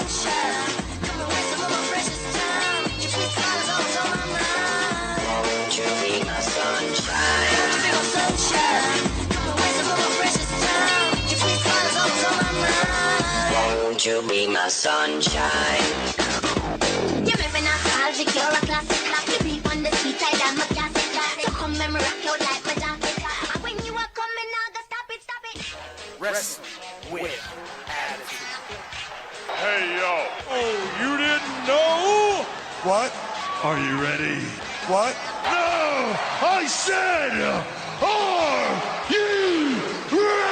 You be my sunshine. You make me nostalgic, you're a classic. You be on the sweet side, I'm a classic. So come and rock you like my jacket. And when you are coming, I gotta stop it. Wrestling with attitude. Hey, yo. Oh, you didn't know? What? Are you ready? What? No! I said, are you ready?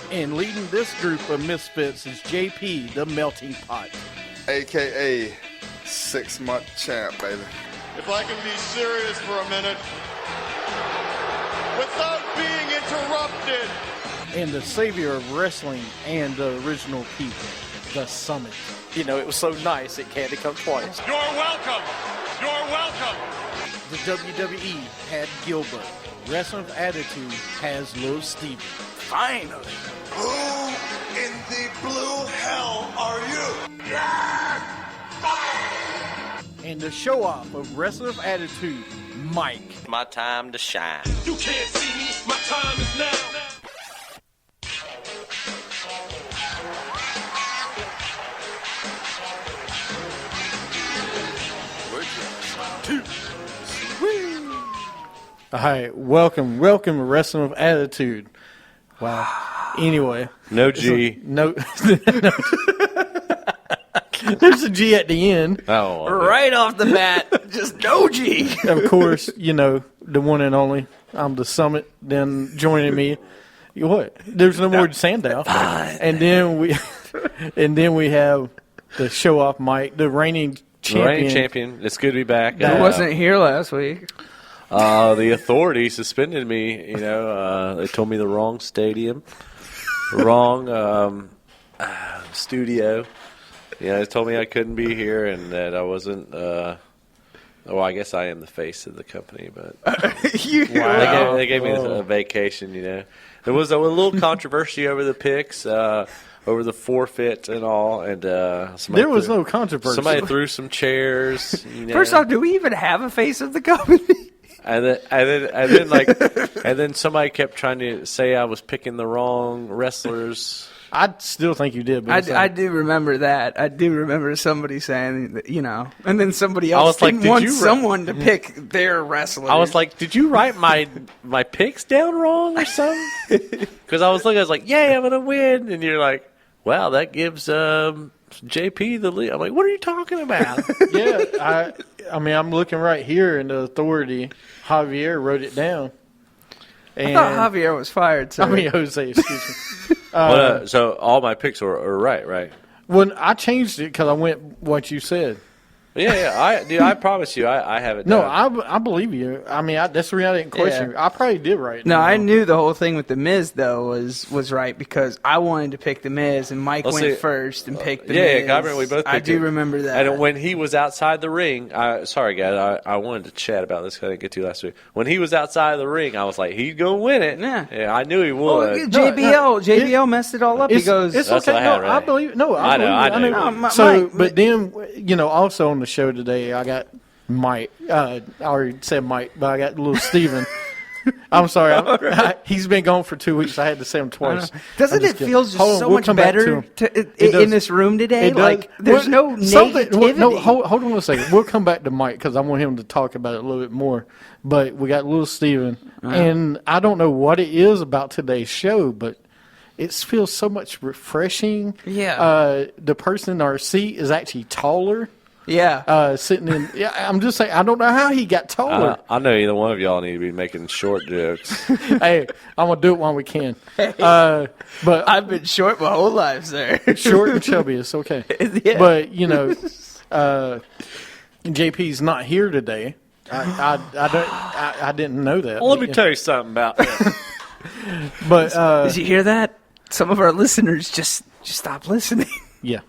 And leading this group of misfits is JP, the Melting Pot. AKA 6-month champ, baby. If I can be serious for a minute, without being interrupted. And the savior of wrestling and the original people, the Summit. You know, it was so nice it can't come twice. You're welcome. You're welcome. The WWE had Gilbert. Wrestling with Attitude has Lil Steven. Finally. Who in the blue hell are you? And the show-off of Wrestling with Attitude, Mike. My time to shine. You can't see me. My time is now. All right, welcome to Wrestling with Attitude. Wow. Anyway. No G. No. There's a G at the end. Oh, Right off the bat, just no G. Of course, you know, the one and only. I'm the Summit. Then joining me, what? There's no more Sandow. And then we have the show off Mike, the reigning champion. It's good to be back. I wasn't here last week. The authorities suspended me. You know, they told me the wrong stadium, wrong studio. Yeah, they told me I couldn't be here and that I wasn't. Well, I guess I am the face of the company, but they gave me a vacation. You know, there was a little controversy over the picks, over the forfeit and all, and there was no controversy. Somebody threw some chairs. You know. First off, do we even have a face of the company? And then somebody kept trying to say I was picking the wrong wrestlers. I still think you did. But I do remember that. I do remember somebody saying, that, you know, and then somebody else want someone to pick their wrestler. I was like, did you write my picks down wrong or something? Because I was like, yeah, I'm gonna win, and you're like, wow, that gives JP the lead. I'm like, what are you talking about? Yeah, I mean, I'm looking right here, and the authority, Javier, wrote it down. And, I thought Javier was fired, too. I mean, Jose, excuse me. So all my picks are right. Well, I changed it because I went what you said. Yeah. I promise you, I have it No, done. I believe you. I mean, that's the reason I didn't question you. I probably did right. No, I knew the whole thing with The Miz, though, was right because I wanted to pick The Miz, and Mike went first and picked The Miz. Yeah, I remember we both picked I do remember that. And when he was outside the ring, sorry, guys, I wanted to chat about this because I didn't get to last week. When he was outside the ring, I was like, he's going to win it. Yeah. I knew he would. Well, JBL messed it all up. He goes, it's That's okay. what I No, had, right? I believe. No, I know. No, So, Mike, but then, you know, also on the show today, I got Mike. I already said Mike, but I got little Steven. I'm sorry. He's been gone for 2 weeks. I had to say him twice. Doesn't it feel just so much better in this room today? Like, there's no negativity. No, hold on a second. We'll come back to Mike because I want him to talk about it a little bit more. But we got little Steven. And I don't know what it is about today's show, but it feels so much refreshing. Yeah. The person in our seat is actually taller. Yeah. Sitting in. Yeah, I'm just saying. I don't know how he got taller. I know either one of y'all need to be making short jokes. Hey, I'm gonna do it while we can. But I've been short my whole life, sir. Short and chubby, it's okay. Yeah. But you know, JP's not here today. I didn't know that. Well, let me tell you something about that. But Did you hear that? Some of our listeners just stop listening. yeah.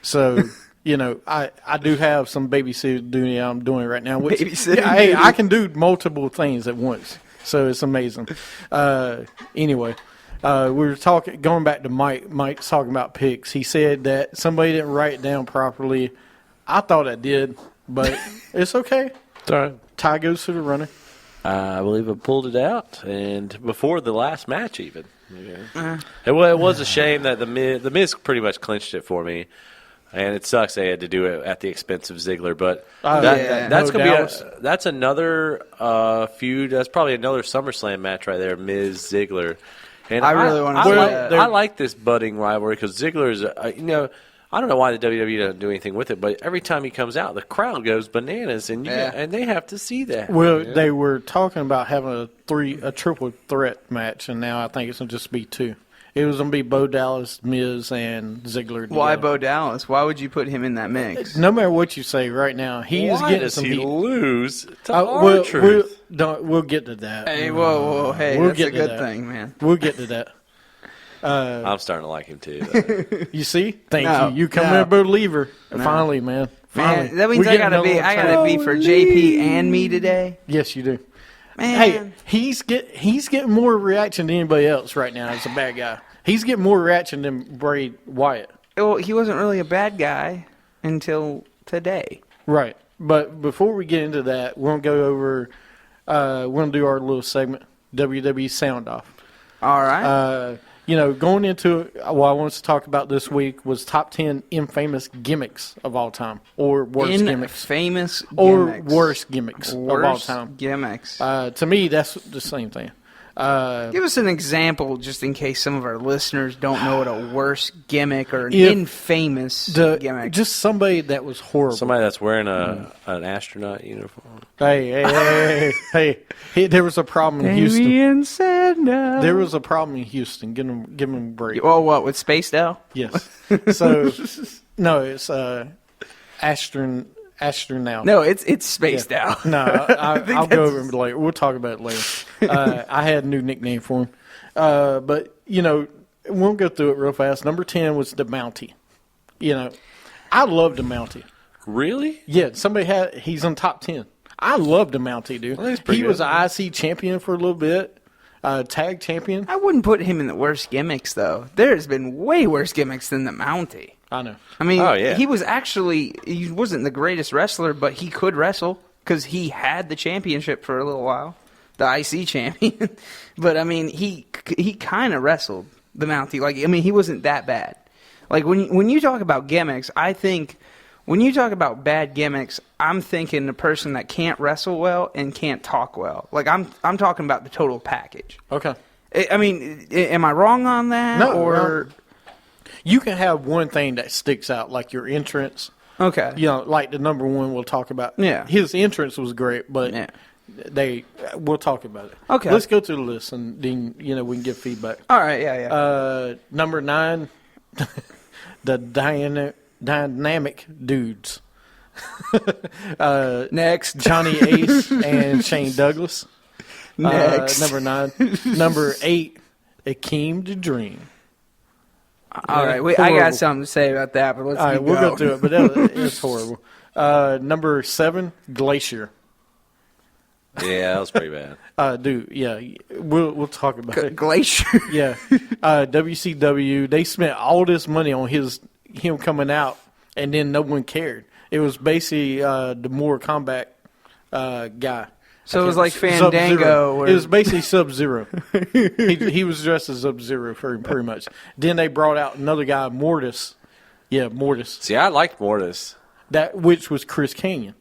So. You know, I do have some babysitting duty I'm doing right now. Which, Babysitting hey, duty. I can do multiple things at once, so it's amazing. Anyway, We were going back to Mike. Mike's talking about picks. He said that somebody didn't write it down properly. I thought I did, but it's okay. It's all right. Tie goes to the runner. I believe I pulled it out, and before the last match even. Yeah. It was a shame that the Miz pretty much clinched it for me, and it sucks they had to do it at the expense of Ziggler. But that's another feud. That's probably another SummerSlam match right there, Miz Ziggler. And I really want to see that. I like this budding rivalry because Ziggler is, I don't know why the WWE doesn't do anything with it, but every time he comes out, the crowd goes bananas, and and they have to see that. Well, they were talking about having a triple threat match, and now I think it's going to just be 2. It was going to be Bo Dallas, Miz, and Ziggler together. Why Bo Dallas? Why would you put him in that mix? No matter what you say right now, he's getting does some he heat. Lose to R-Truth? We'll get to that. Hey, whoa, hey, that's a good thing, man. We'll get to that. I'm starting to like him too. You see? Thank you. You come in a believer. Finally, man. Finally. Man, that means I gotta be for JP and me today. Yes, you do. Man. Hey, he's getting more reaction than anybody else right now as a bad guy. He's getting more reaction than Bray Wyatt. Well, he wasn't really a bad guy until today. Right. But before we get into that, we're going to go over, we're going to do our little segment, WWE Sound Off. All right. Going into what I wanted to talk about this week was top 10 infamous gimmicks of all time, or worst gimmicks. Infamous gimmicks. Or worst gimmicks of all time. Gimmicks. To me, that's the same thing. Give us an example, just in case some of our listeners don't know what a worst gimmick or an infamous gimmick. Just somebody that was horrible. Somebody that's wearing an astronaut uniform. Hey, there was a problem in Houston. Santa. There was a problem in Houston. Give him a break. Oh, what, with Space Dow? Yes. So, no, it's astronaut. No, it's Space Dow. No, I'll go over it later. We'll talk about it later. I had a new nickname for him. But, we'll go through it real fast. Number 10 was the Mountie. I love the Mountie. Really? Yeah, he's on top 10. I love the Mountie, dude. Well, he was an IC champion for a little bit. Tag champion. I wouldn't put him in the worst gimmicks, though. There's been way worse gimmicks than the Mountie. I know. I mean, he wasn't the greatest wrestler, but he could wrestle because he had the championship for a little while, the IC champion. But, I mean, he kind of wrestled the Mountie. Like, I mean, he wasn't that bad. Like, when you talk about gimmicks, I think when you talk about bad gimmicks, I'm thinking the person that can't wrestle well and can't talk well. Like, I'm talking about the total package. Okay. I mean, am I wrong on that? No. Or you can have one thing that sticks out, like your entrance. Okay. Like the number one we'll talk about. Yeah. His entrance was great, but we'll talk about it. Okay. Let's go through the list, and then, we can give feedback. All right, yeah. Number 9, the dynamic dudes. Next. Johnny Ace and Shane Douglas. Next. Number 9. Number 8, Akeem the Dream. All right, I got something to say about that, but let's we'll go through it, but it's horrible. Number 7, Glacier. Yeah, that was pretty bad. Dude, yeah, we'll talk about it. Glacier. Yeah, WCW. They spent all this money on him coming out, and then no one cared. It was basically the Mortal Kombat guy. So it was like Fandango. It was basically Sub-Zero. he was dressed as Sub-Zero pretty much. Then they brought out another guy, Mortis. Yeah, Mortis. See, I liked Mortis. Which was Chris Kanyon.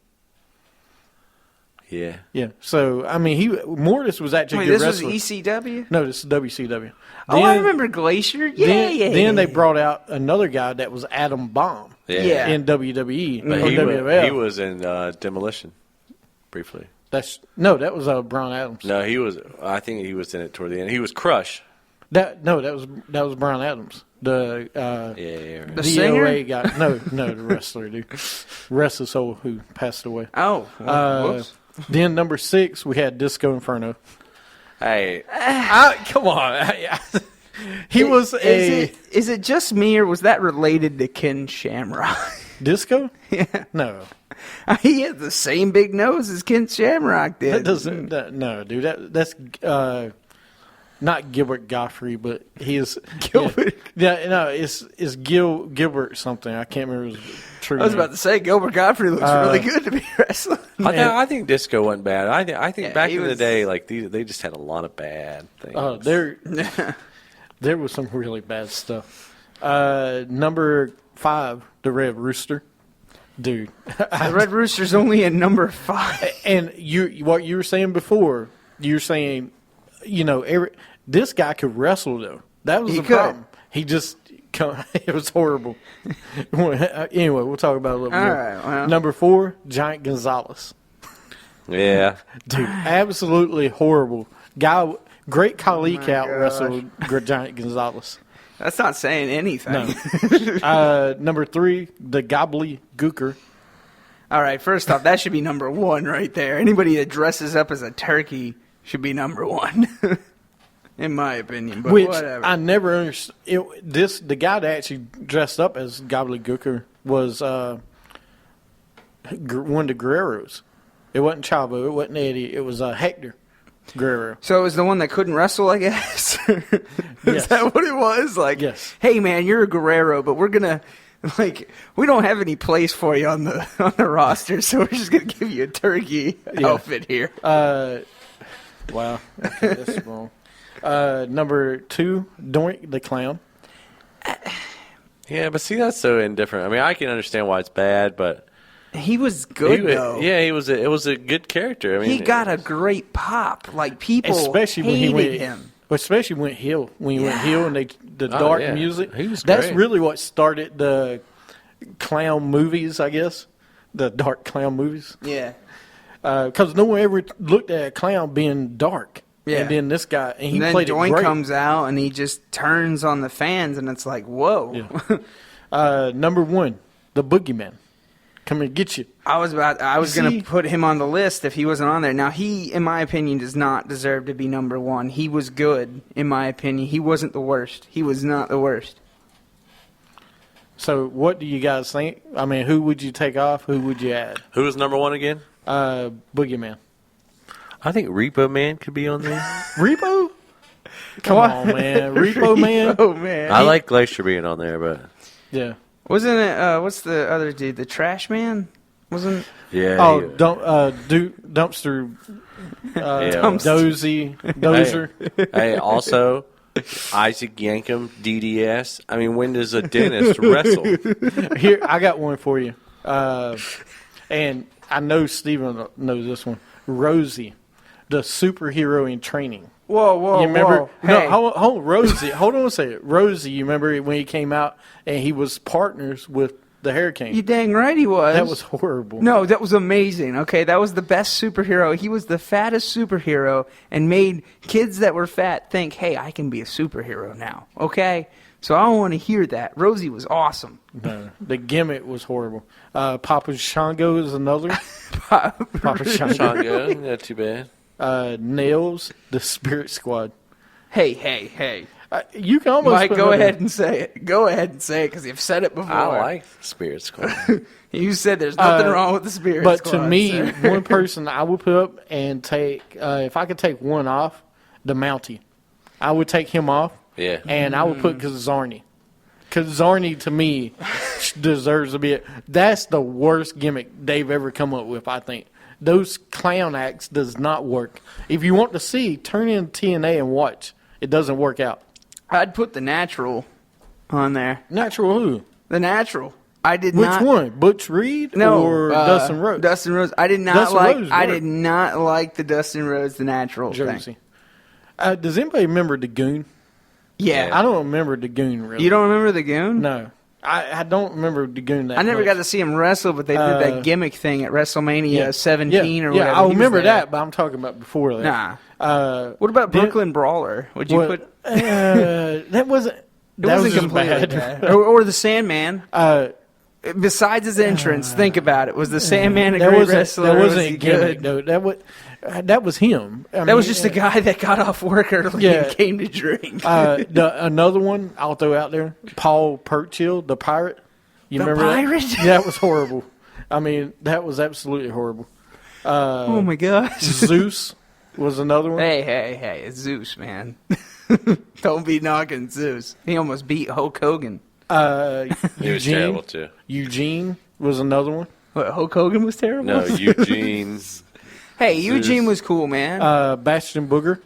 Yeah. Yeah. So, I mean, Mortis was actually a good wrestler. This was ECW? No, this is WCW. I remember Glacier. Yeah. Then they brought out another guy that was Adam Bomb. Yeah. In WWE. But WWF. he was in Demolition briefly. That was Brian Adams. No, he was. I think he was in it toward the end. He was Crush. That was Brian Adams. The right. The singer? DOA guy. No, the wrestler, dude. Rest his soul, who passed away. Oh. Whoops. Then number 6, we had Disco Inferno. Hey, Come on. He was Is it just me, or was that related to Ken Shamrock? Disco? Yeah. No. He had the same big nose as Ken Shamrock did. That doesn't. No, dude. That's not Gilbert Godfrey, but he is Gilbert. It's Gilbert something. I can't remember his true I was name. about to say Gilbert Godfrey looks really good to be wrestling. I think disco wasn't bad. I think Yeah, back he in the was- day, like they just had a lot of bad things. Oh, there was some really bad stuff. Number 5, the Red Rooster, dude. The Red Rooster's only at number 5. And what you were saying before, you were saying, this guy could wrestle though. That was He the could. problem. He just, it was horrible. Anyway, we'll talk about it a little All more. right, well. Number 4, Giant Gonzalez. Yeah, Dude, absolutely horrible. Guy, great Khali my out gosh. wrestled Giant Gonzalez. That's not saying anything. No. Number 3, the Gobbly Gooker. All right, first off, that should be number 1 right there. Anybody that dresses up as a turkey should be number 1, in my opinion. But Which whatever. I never understood. The guy that actually dressed up as Gobbly Gooker was one of the Guerreros. It wasn't Chavo. It wasn't Eddie. It was Hector Guerrero. So it was the one that couldn't wrestle, I guess? Is Yes. that what it was? Like, Yes. hey, man, you're a Guerrero, but we're going to, we don't have any place for you on the roster, so we're just going to give you a turkey outfit here. Wow. Okay, that's wrong. Number 2, Doink the Clown. yeah, but see, that's so indifferent. I mean, I can understand why it's bad, but He was good, he, though. yeah, it was a good character. I mean, He got a great pop. Like, people Especially when hated he went him. Especially when heel. When he went Yeah. heel and the dark yeah. music. He was That's great. really what started the clown movies, I guess. The dark clown movies. Yeah. Because no one ever looked at a clown being dark. Yeah. And then this guy, and he And then played it Doink great. comes out, and he just turns on the fans, and it's like, whoa. Yeah. Number 1, the Boogeyman. Come and get you. I was going See? to put him on the list if he wasn't on there. Now, he, in my opinion, does not deserve to be number 1. He was good, in my opinion. He wasn't the worst. He was not the worst. So what do you guys think? I mean, who would you take off? Who would you add? Who was number 1 again? Boogeyman. I think Repo Man could be on there. Repo? Come on, man. Repo Man? Oh, man. I like Glacier being on there, but Yeah. Wasn't it, what's the other dude? The Trash Man? Wasn't yeah. Oh, he- dumpster, yeah. dozy, dozer. Hey, also Isaac Yankum, DDS. I mean, when does a dentist wrestle? Here, I got one for you. And I know Steven knows this one. Rosie, the superhero in training. Whoa, You remember? whoa. No, Hey. hold on, Rosie. Hold on a second. Rosie, you remember when he came out and he was partners with the Hurricane? You dang right he was. That was horrible. No, that was amazing. Okay, that was the best superhero. He was the fattest superhero and made kids that were fat think, hey, I can be a superhero now. Okay? So I don't want to hear that. Rosie was awesome. No, the gimmick was horrible. Papa Shango is another. Papa Shango. Shango, not too bad. Nails, the Spirit Squad. Hey. You can almost Mike, put go another- ahead and say it. Go ahead and say it because you've said it before. I like Spirit Squad. You said there's nothing wrong with the Spirit But Squad. to me, sir. one person I would put up and take, if I could take one off, the Mountie. I would take him off, Yeah. and I would put Kazarni. Kazarni, to me, deserves to be. That's the worst gimmick they've ever come up with, I think. Those clown acts does not work. If you want to see, turn in TNA and watch. It doesn't work out. I'd put the Natural on there. Natural who? The Natural. I did Which not. one? Butch Reed No, or Dustin Rhodes? Dustin Rhodes. I did not Dustin like. Rhodes I worked. did not like the Dustin Rhodes, the Natural Jersey. thing. Does anybody remember the Goon? Yeah. I don't remember the Goon really. You don't remember the Goon? No, I don't remember the Goon that I never much. got to see him wrestle, but they did that gimmick thing at WrestleMania 17 or whatever. Yeah, I He was remember there. that, but I'm talking about before that. Nah. What about then- Brooklyn Brawler? Would you put? That wasn't. It That was wasn't just completely bad. bad. Or the Sandman. Uh, Besides his entrance, think about it. Was the Sandman a that great wasn't. wrestler? That or wasn't was a he gimmick, good? though. That was him. That was just a guy that got off work early Yeah. and came to drink. Another one I'll throw out there. Paul Purchill, the pirate. You The remember pirate? that? That was horrible. I mean, that was absolutely horrible. Oh my gosh! Zeus, was another one. Hey, it's Zeus, man. Don't be knocking Zeus. He almost beat Hulk Hogan. He was terrible too. Eugene was another one. What, Hulk Hogan was terrible? No, Eugene. Hey, Zeus. Eugene was cool, man. Bastion Booger.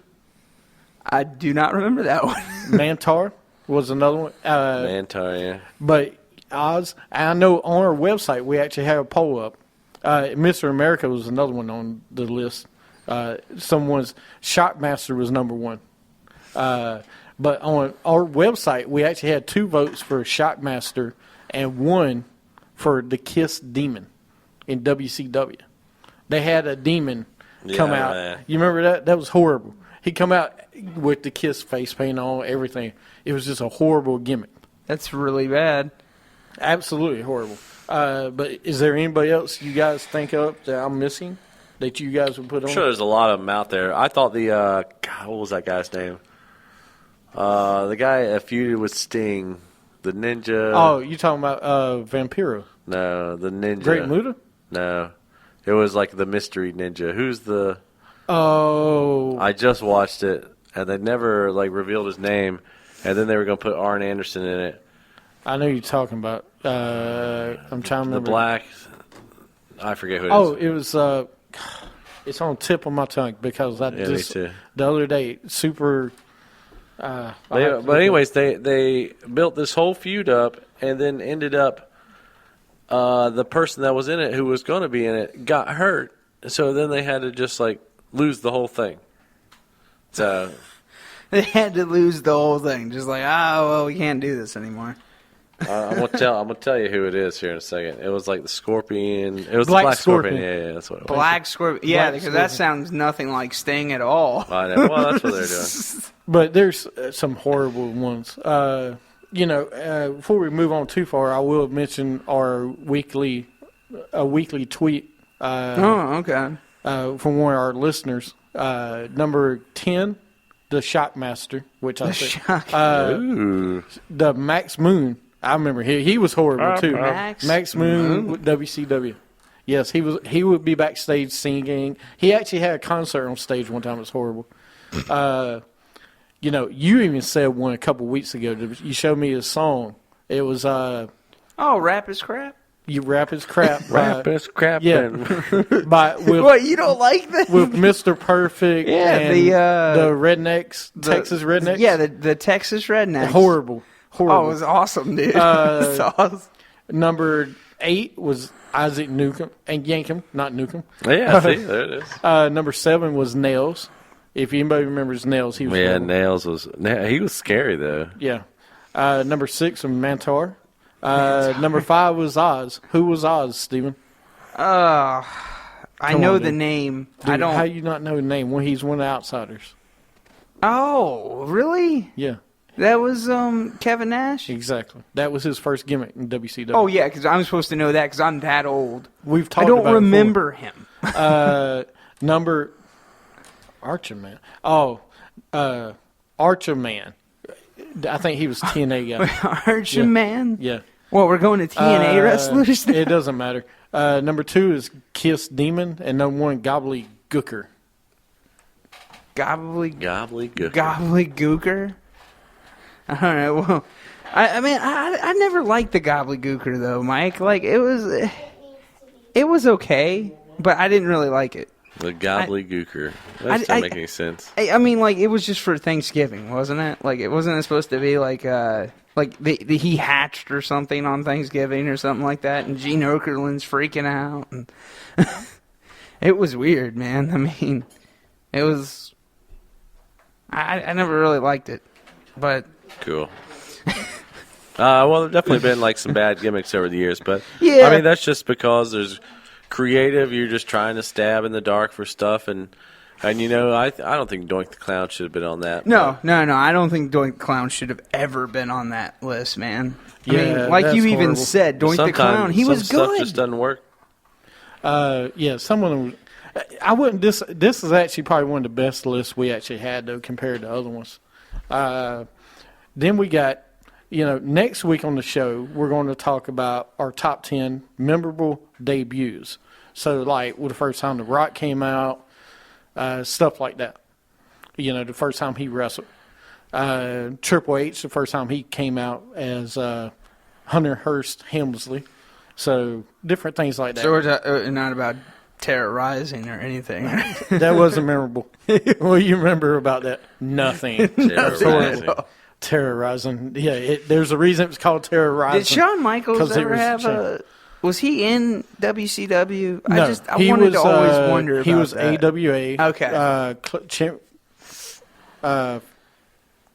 I do not remember that one. Mantar was another one. Mantar, yeah. But Oz, I know on our website we actually have a poll up. Mr. America was another one on the list. Someone's Shockmaster was number one. But on our website, we actually had 2 votes for Shockmaster and 1 for the Kiss Demon in WCW. They had a demon come out. Man. You remember that? That was horrible. He come out with the Kiss face paint on, everything. It was just a horrible gimmick. That's really bad. Absolutely horrible. But is there anybody else you guys think of that I'm missing that you guys would put on? I'm sure there's a lot of them out there. I thought the God, what was that guy's name? The guy that feuded with Sting, the Ninja. Oh, you talking about Vampiro? No, the Ninja. Great Muta? No, it was like the Mystery Ninja. Who's the? Oh, I just watched it, and they never revealed his name, and then they were gonna put Arn Anderson in it. I know you're talking about. I'm trying to remember. The black. I forget who it is. Oh, it was. It's on the tip of my tongue because I Yeah, just me too. the other day super. But anyways, they built this whole feud up, and then ended up the person that was in it, who was going to be in it, got hurt. So then they had to just lose the whole thing. So They had to lose the whole thing. Just well, we can't do this anymore. I'm gonna tell you who it is here in a second. It was the Scorpion. It was Black the Black Scorpion. Scorpion. Yeah, that's what it was. Black Scorpion. Yeah, Black because that Scorpion. sounds nothing like Sting at all. I know. Well, that's what they're doing. But there's some horrible ones. Before we move on too far, I will mention our weekly tweet Okay. from one of our listeners. Number 10, the Shockmaster, which I think Ooh. the Max Moon. I remember he was horrible too. Max Moon with WCW. Yes, he would be backstage singing. He actually had a concert on stage one time. It was horrible. You even said one a couple weeks ago. You showed me a song. It was Rap is crap. You Rap His Crap. Rap is crap. Yeah. With What, you don't like that? with Mr. Perfect Yeah, and the Rednecks, Texas Rednecks. Yeah, the Texas Rednecks. Horrible. Oh, it was awesome, dude. It's awesome. Number 8 was Isaac Newcomb and Yankum, not Newcomb. Yeah, see, there it is. Number 7 was Nails. If anybody remembers Nails, he was Yeah, horrible. Nails was. He was scary though. Yeah. Number 6 was Mantar. Number 5 was Oz. Who was Oz, Steven? I Come know on, the dude. name. Dude, I don't. How you not know the name? Well, he's one of the outsiders. Oh, really? Yeah, That was Kevin Nash? exactly. That was his first gimmick in WCW. Oh, yeah, because I'm supposed to know that because I'm that old. We've talked I don't about it remember him. before. Number Archer Man. Oh, Archer Man. I think he was TNA guy. Archer Yeah. Man? Yeah. Well, we're going to TNA wrestlers now? It doesn't matter. Number 2 is Kiss Demon, and number 1 Gobbledygooker. Gobbledygook. Gobbledygooker? I don't know. Well, I never liked the Gobbledygooker, though, Mike. It was okay, but I didn't really like it. The Gobbledygooker. That I- doesn't make any sense. It was just for Thanksgiving, wasn't it? It wasn't supposed to be he hatched or something on Thanksgiving or something like that, and Gene Okerlund's freaking out. And it was weird, man. It was. I never really liked it, but Cool. Well, there've definitely been some bad gimmicks over the years, but Yeah. that's just because there's creative. You're just trying to stab in the dark for stuff, and I don't think Doink the Clown should have been on that. no. I don't think Doink the Clown should have ever been on that list, man. Yeah, like that's you even horrible. said, Doink the Sometimes Clown, he was some stuff good. just doesn't work. Yeah, some of them. I wouldn't. This is actually probably one of the best lists we actually had though compared to other ones. Then we got, next week on the show we're going to talk about our top 10 memorable debuts. So with the first time The Rock came out, stuff like that. You know, the first time he wrestled. Triple H, the first time he came out as Hunter Hearst Helmsley. So different things like that. So we're not about terrorizing or anything. That wasn't memorable. What do you remember about that? Nothing. Terrorizing. Yeah, there's a reason it was called terrorizing. Did Shawn Michaels 'cause it ever was have champ- Was he in WCW? No, I he wanted was, to always wonder about he was that. AWA. Okay.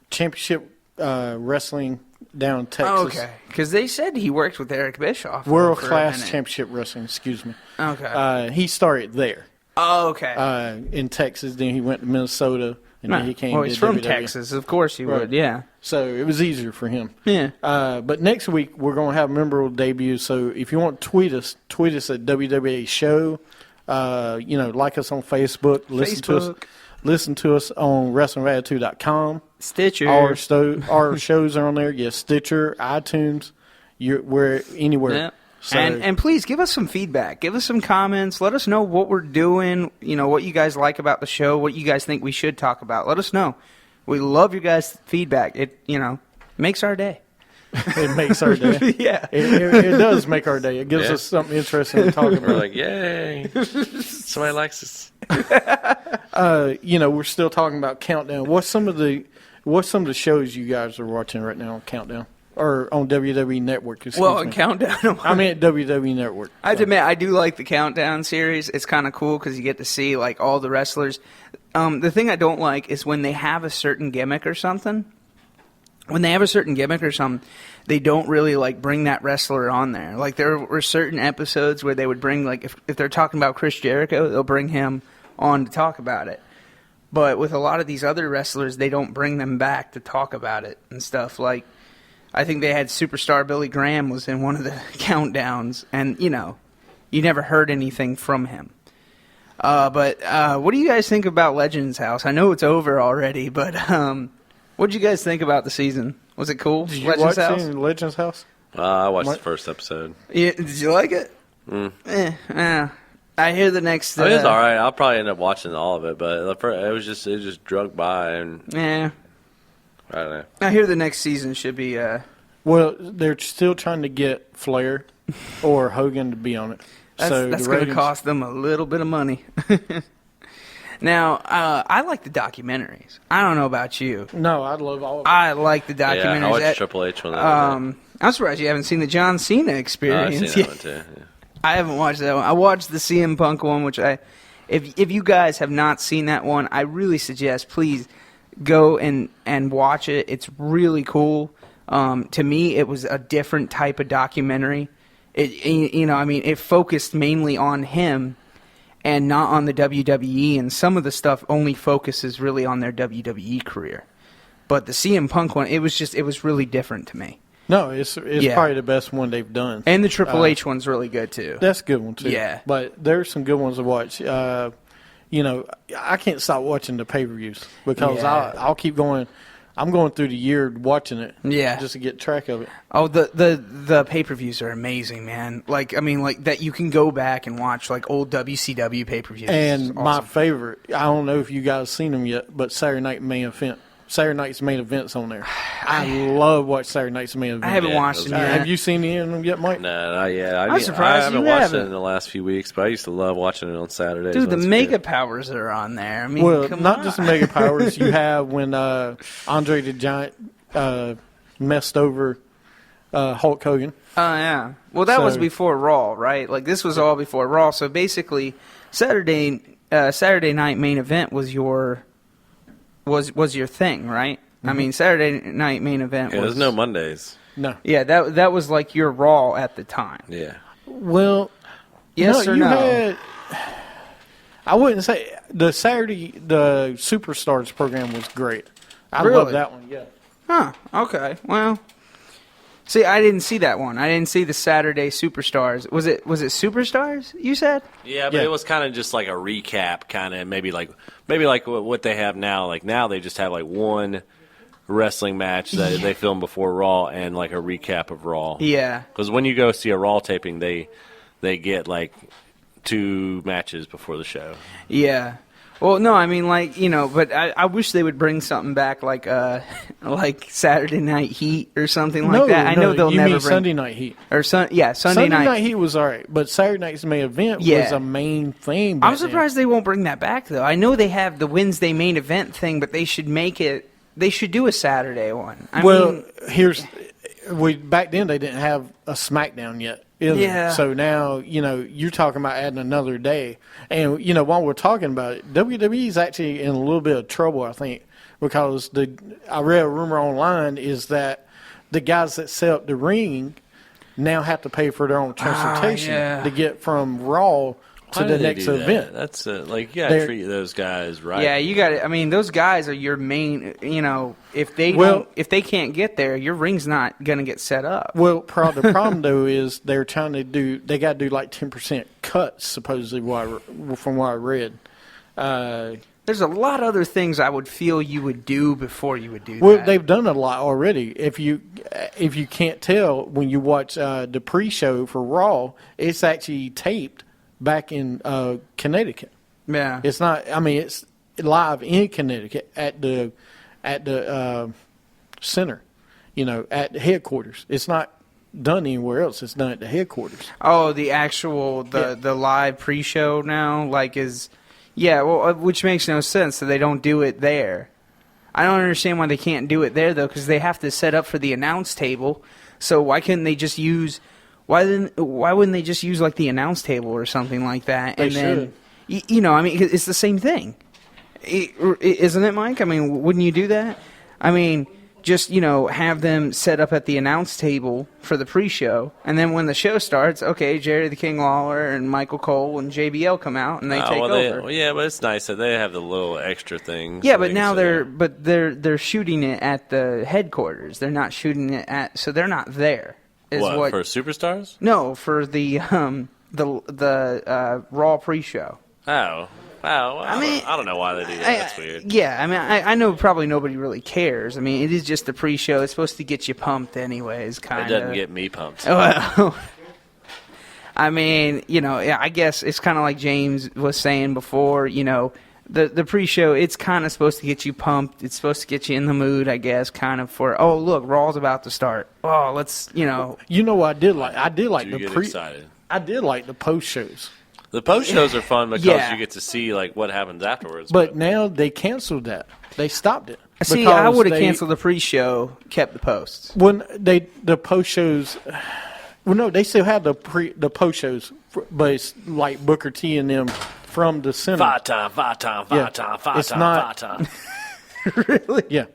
Championship wrestling down in Texas. Oh, okay. Because they said he worked with Eric Bischoff. World for a Class minute. Championship Wrestling, excuse me. Okay. He started there Oh, okay. in Texas. Then he went to Minnesota, and then he came well, to he's from WWE. Texas. Of course he Right. would, yeah. So it was easier for him. Yeah. But next week, we're going to have memorable debuts. So if you want to tweet us at WWE Show. Like us on Facebook. Listen to us on WrestlingAttitude.com. Stitcher. Our shows are on there. Yes, Stitcher, iTunes. We're anywhere. Yeah. So, And please give us some feedback. Give us some comments. Let us know what we're doing. What you guys like about the show. What you guys think we should talk about. Let us know. We love your guys' feedback. It makes our day. it makes our day. Yeah. It does make our day. It gives us something interesting to talk We're about. like, yay! Somebody likes us. We're still talking about Countdown. What's some of the shows you guys are watching right now on Countdown or on WWE Network? Well, me. Countdown. I mean at WWE Network. I have to admit, I do like the Countdown series. It's kind of cool because you get to see like all the wrestlers. The thing I don't like is when they have a certain gimmick or something. When they have a certain gimmick or something, they don't really like bring that wrestler on there. Like there were certain episodes where they would bring like if they're talking about Chris Jericho, they'll bring him on to talk about it. But with a lot of these other wrestlers, they don't bring them back to talk about it and stuff. Like I think they had Superstar Billy Graham was in one of the countdowns, and you never heard anything from him. But what do you guys think about Legends House? I know it's over already, but what did you guys think about the season? Was it cool? Did you watch Legends House? I watched the first episode. Yeah, did you like it? I hear the next. It was all right. I'll probably end up watching all of it, but it just drug by, and Yeah. I don't know. I hear the next season should be. Well, they're still trying to get Flair or Hogan to be on it. That's the going to ratings- cost them a little bit of money. Now, I like the documentaries. I don't know about you. No, I love all of it. I like the documentaries. Yeah, I watched Triple H one. I'm surprised you haven't seen the John Cena I've experience seen yet. that one too. Yeah. I haven't watched that one. I watched the CM Punk one, which if you guys have not seen that one, I really suggest please go and watch it. It's really cool. To me, it was a different type of documentary. It focused mainly on him and not on the WWE, and some of the stuff only focuses really on their WWE career. But the CM Punk one, it was really different to me. No, it's probably the best one they've done. And the Triple H one's really good too. That's a good one too. Yeah. But there's some good ones to watch. I can't stop watching the pay-per-views because Yeah. I'll keep going. I'm going through the year watching it. Yeah. Just to get track of it. Oh, the pay-per-views are amazing, man. Like that you can go back and watch like old WCW pay-per-views. And It's my awesome. favorite, I don't know if you guys seen them yet, but Saturday Night's main events on there. I love watching Saturday Night's main event. I haven't Yeah, watched those them are- yet. Have you seen any of them yet, Mike? No, not yet. I'm surprised I haven't you watched haven't. it in the last few weeks, but I used to love watching it on Saturdays. Dude, the when it's Mega good. Powers are on there. I mean, Well, come not on. just the Mega Powers. You have when Andre the Giant messed over Hulk Hogan. Oh yeah. Well, that was So- before Raw, right? Like this was all before Raw. So basically, Saturday night main event was your thing, right? I mean, Saturday night main event Yeah, was there's no Mondays. No. Yeah, that was like your Raw at the time. Yeah. Well, Yes or you no? had. I wouldn't say the Superstars program was great. I Really? love that one. Yeah. Huh. Okay. Well, see, I didn't see that one. I didn't see the Saturday Superstars. Was it Superstars? You said? Yeah, but Yeah. it was kind of just like a recap, kind of maybe like what they have now. Like now they just have like one wrestling match that they film before Raw and like a recap of Raw. Yeah. Because when you go see a Raw taping, they get like 2 matches before the show. Yeah. Well, no, I mean, but I wish they would bring something back like Saturday Night Heat or something like that. I know they'll you never mean bring Sunday Night Heat. or Sunday Sunday night. Night Heat was all right, but Saturday Night's main event was Yeah. a main thing. I'm surprised they won't bring that back though. I know they have the Wednesday main event thing, but they should make it. They should do a Saturday one. I mean, back then they didn't have a SmackDown yet. Either. Yeah. So now, you're talking about adding another day. And, while we're talking about it, WWE's actually in a little bit of trouble, I think, because I read a rumor online is that the guys that set up the ring now have to pay for their own transportation to get from Raw to Why the do they next do that? event. That's you gotta treat those guys right. yeah, you got it. I mean, those guys are your main. If they can't get there, your ring's not gonna get set up. Well, the problem though is they're trying to they got to do like 10% cuts supposedly from what I read. There's a lot of other things I would feel you would do before you would do Well, that. they've done a lot already. If you can't tell when you watch the pre-show for Raw, it's actually taped back in Connecticut. Yeah. It's not. I mean, it's live in Connecticut at the center. At the headquarters. It's not done anywhere else. It's done at the headquarters. Oh, the actual the live pre-show now which makes no sense. So they don't do it there. I don't understand why they can't do it there though, because they have to set up for the announce table. So why couldn't they just use? Why wouldn't they just use like the announce table or something like that? They should. I mean, it's the same thing, isn't it, Mike? I mean, wouldn't you do that? I mean, just have them set up at the announce table for the pre-show, and then when the show starts, okay, Jerry the King Lawler and Michael Cole and JBL come out and they take over. But it's nice that they have the little extra things. Yeah, but now they're shooting it at the headquarters. They're not shooting it so they're not there. What for Superstars? No, for the Raw pre-show. Oh. Wow, I don't know why they do that. That's weird. Yeah, I mean, I know probably nobody really cares. I mean, it is just a pre-show. It's supposed to get you pumped anyways, kind of. It doesn't get me pumped. Well, I mean, I guess it's kind of like James was saying before, the pre-show, it's kind of supposed to get you pumped. It's supposed to get you in the mood, I guess, kind of for, oh, look, Raw's about to start. Oh, let's, You know what I did like? I did like You the get excited. I did like the post shows. The post shows are fun because Yeah. you get to see like what happens afterwards. But now they canceled that. They stopped it. See, because I would have they- canceled the pre-show, kept the posts. When the post shows. Well, no, they still have the post shows, but it's like Booker T and them from the center. five time. It's not- Really? Yeah.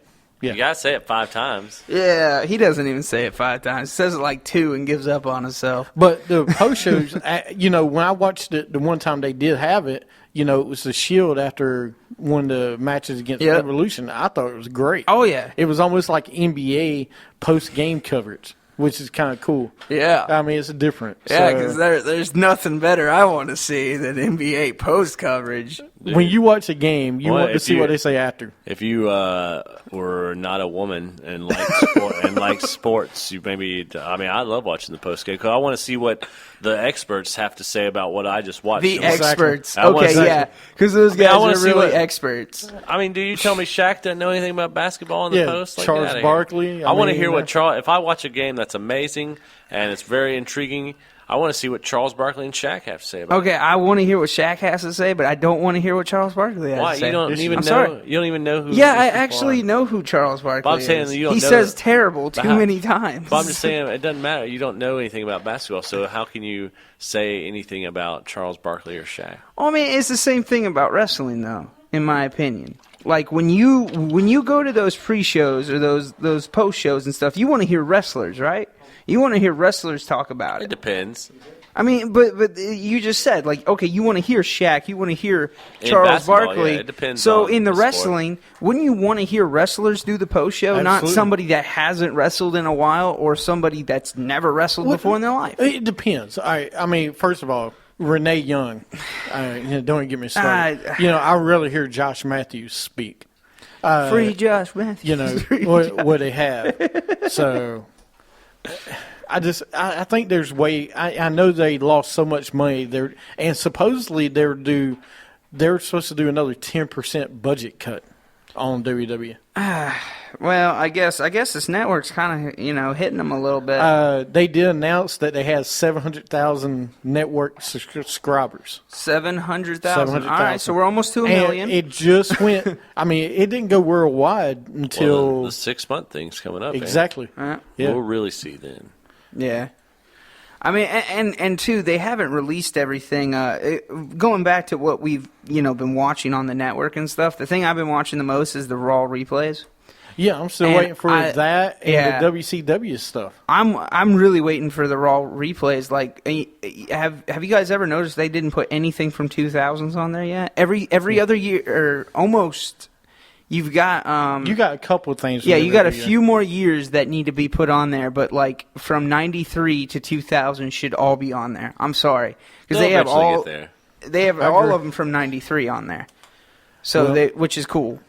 You gotta say it 5 times. Yeah, he doesn't even say it 5 times. He says it like 2 and gives up on himself. But the post shows, when I watched it the one time they did have it, it was the Shield after one of the matches against Yep. Evolution. I thought it was great. Oh, yeah. It was almost like NBA post game coverage, which is kind of cool. Yeah. I mean, it's different. Yeah, So, because there's nothing better I want to see than NBA post coverage. when you watch a game, you Well, want to if see you- what they say after. If you were not a woman and like sports, you maybe. I mean, I love watching the post game because I want to see what the experts have to say about what I just watched. The Exactly. experts. I wanna Okay, see- yeah. Because those guys wanna are see really what- experts. I mean, do you tell me Shaq doesn't know anything about basketball in the Yeah, post? Like, Charles get outta here. Barkley, I want to mean, hear what Charles. If I watch a game that's amazing and it's very intriguing, I want to see what Charles Barkley and Shaq have to say about it. Okay, I want to hear what Shaq has to say, but I don't want to hear what Charles Barkley has Why to say. you don't even I'm know? sorry. You don't even know who? Yeah, these I people actually are. know who Charles Barkley But I'm saying is. that you don't He know says that- terrible too how- many times. But I'm just saying it doesn't matter. You don't know anything about basketball, so how can you say anything about Charles Barkley or Shaq? I mean, it's the same thing about wrestling, though, in my opinion. Like when you go to those pre-shows or those post-shows and stuff, you want to hear wrestlers, right? You want to hear wrestlers talk about It it. depends. I mean, but you just said, like, okay, you want to hear Shaq, you want to hear In Charles basketball, Barkley. yeah, it depends so on in the the sport. wrestling, wouldn't you want to hear wrestlers do the post show, not Absolutely. somebody that hasn't wrestled in a while or somebody that's never wrestled before in their life? It depends. I mean, first of all, Renee Young. Don't get me started. I rarely hear Josh Matthews speak. Free Josh Matthews. What they have. So I think there's I know they lost so much money there, and supposedly they're due they're supposed to do another 10% budget cut on WWE. Well, I guess this network's kind of hitting them a little bit. They did announce that they had 700,000 network subscribers. 700,000. All right, so we're almost to a million. It just went. I mean, it didn't go worldwide until the 6-month thing's coming up. exactly. Yeah. Yeah. We'll really see then. Yeah. I mean, and two, they haven't released everything. Going back to what we've been watching on the network and stuff, the thing I've been watching the most is the Raw replays. Yeah, I'm still And waiting for that and yeah. the WCW stuff. I'm really waiting for the Raw replays. Like, have you guys ever noticed they didn't put anything from 2000s on there yet? Every other year, or almost. You've got You got a couple of things. yeah, you got a few more years that need to be put on there, but like from 93 to 2000 should all be on there. I'm sorry, because They'll they have eventually all get there. they have I all agree. of them from 93 on there. So Well- which is cool.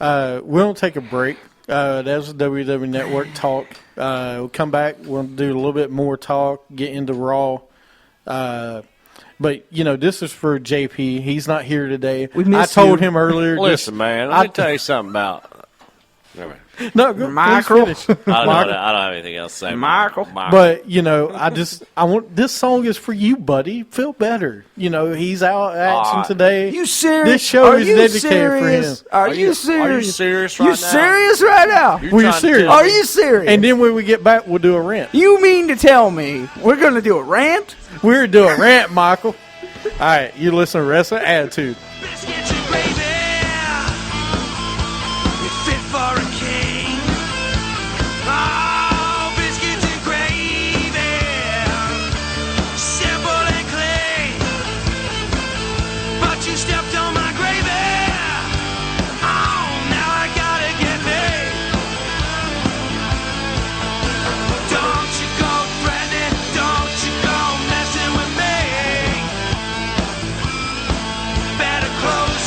We'll take a break. That's the WWE Network talk. We'll come back. We'll do a little bit more talk, get into Raw. But, this is for JP. He's not here today. We I miss told you. him earlier. Listen, man, let me tell you something about. Never mind. No, go, Michael. please finish. I Michael. don't have anything else to say. Michael. But, I want this song is for you, buddy. Feel better. He's out acting today. You serious? This show Are is you dedicated serious? for him. Are you serious? Are you serious right You now? serious right now? You're Were you trying to serious? tell Are me- you serious? And then when we get back, we'll do a rant. You mean to tell me we're going to do a rant? We're doing a rant, Michael. All right, you listen to Wrestling Attitude. Biscuits and gravy. You're fit for a king. Oh, biscuits and gravy. Simple and clean. But you stepped on my gravy. Oh, now I gotta get paid. Don't you go threatening. Don't you go messing with me. Better close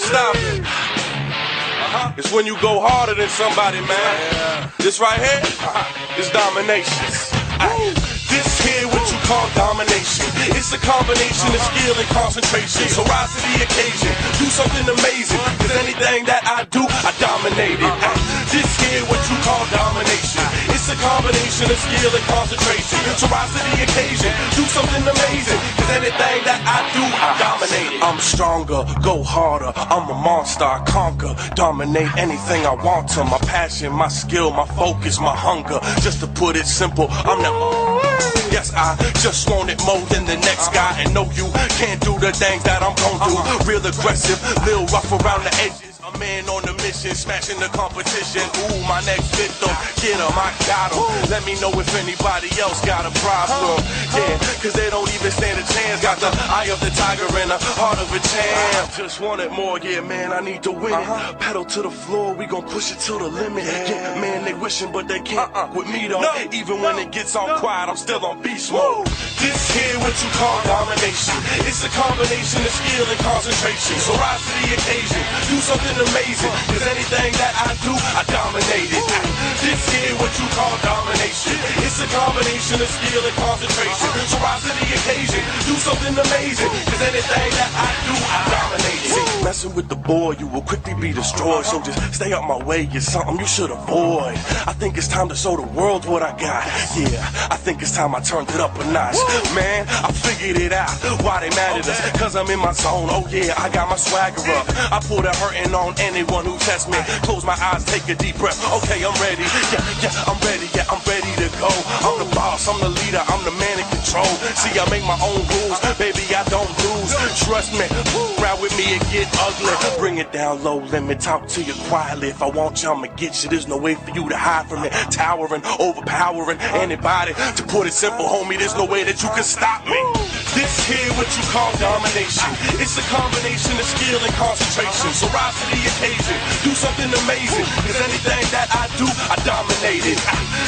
stop it. It's when you go harder than somebody, man. This right here is domination. This here what you call domination. It's a combination of skill and concentration. So rise to the occasion, do something amazing. Cause anything that I do, I dominate it. This here what you call domination. It's a combination of skill and concentration. So rise to the occasion, do something amazing. Cause anything that I do, I dominate it. I'm stronger, go harder. I'm a monster, I conquer. Dominate anything I want to. My passion, my skill, my focus, my hunger. Just to put it simple, I'm the... Yes, I just want it more than the next guy. And no, you can't do the things that I'm gon' do. Real aggressive, little rough around the edges. A man on a mission, smashing the competition. Ooh, my next victim, get him, I got him. Let me know if anybody else got a problem. Yeah, cause they don't even stand a chance. Got the eye of the tiger and the heart of a champ. Just want it more, yeah, man, I need to win it. Pedal to the floor, we gon' push it to the limit. Yeah, man, they wishing, but they can't with me though. Even when it gets all quiet, I'm still on beast mode. This here what you call domination. It's a combination of skill and concentration. So rise to the occasion, do something amazing. Cause anything that I do, I dominate it. This here what you call domination. It's a combination of skill and concentration. So rise to the occasion, do something amazing. Cause anything that I do, I dominate it. See, messing with the boy, you will quickly be destroyed. So just stay out my way, it's something you should avoid. I think it's time to show the world what I got. Yeah, I think it's time I turned it up a notch. Man, I figured it out. Why they mad at us? Cause I'm in my zone. Oh yeah, I got my swagger up. I put a hurting on anyone who tests me. Close my eyes, take a deep breath. Okay, I'm ready. Yeah, I'm ready. Yeah, I'm ready to go. I'm the boss, I'm the leader, I'm the man in control. See, I make my own rules. Baby, I don't lose. Trust me, ride with me and get ugly. Bring it down low, let me talk to you quietly. If I want you, I'ma get you. There's no way for you to hide from it. Towering, overpowering anybody. To put it simple, homie, there's no way that you can stop me. This here what you call domination. It's a combination of skill and concentration. So rise to the occasion, do something amazing. Cause anything that I do, I dominate it.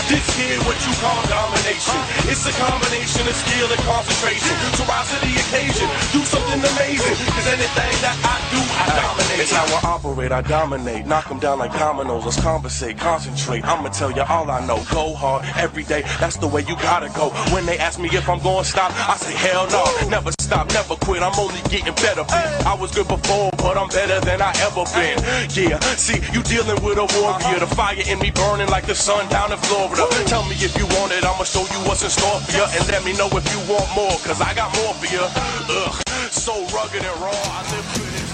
This here what you call domination. It's a combination of skill and concentration. So rise to the occasion, do something amazing. Cause anything that I do, I dominate. It's how I operate, I dominate. Knock them down like dominoes, let's conversate, concentrate. I'ma tell you all I know. Go hard every day, that's the way you gotta go. When they ask me if I'm gonna stop, I say hell no. Never stop, never quit, I'm only getting better. I was good before, but I'm better than I ever been. Yeah, see, you dealing with a warrior. The fire in me burning like the sun down in Florida. Tell me if you want it, I'ma show you what's in store for you. And let me know if you want more, cause I got more for you. Ugh, so rugged and raw, I live with it.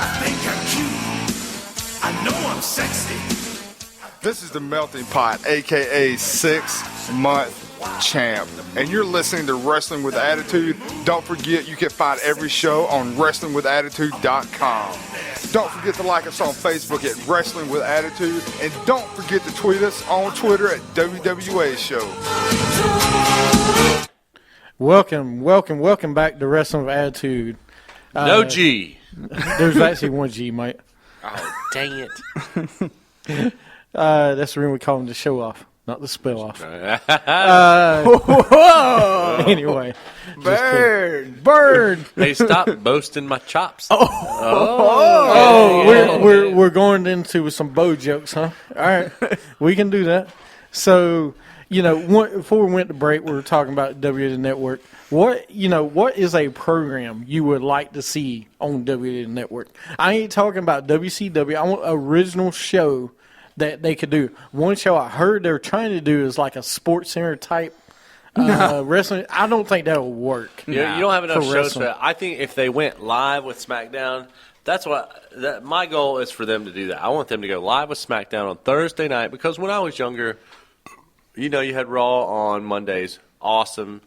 I think I'm cute. I know I'm sexy. This is the Melting Pot, aka 6-month champ, and you're listening to Wrestling with Attitude. Don't forget you can find every show on WrestlingWithAttitude.com. Don't forget to like us on Facebook at Wrestling with Attitude, and don't forget to tweet us on Twitter at WWA Show. Welcome back to Wrestling with Attitude. No G. There's actually one G, mate. Oh, dang it. That's the reason we call him the show off, not the spell off. Anyway. Bird. Hey, stop boasting my chops. We're going into some bow jokes, huh? All right. We can do that. So, before we went to break, we were talking about WWE Network. What is a program you would like to see on WWE Network? I ain't talking about WCW. I want an original show that they could do. One show I heard they're trying to do is like a Sports Center type wrestling. I don't think that will work. Yeah, you don't have enough shows for that. I think if they went live with SmackDown, my goal is for them to do that. I want them to go live with SmackDown on Thursday night, because when I was younger, you had Raw on Mondays, awesome,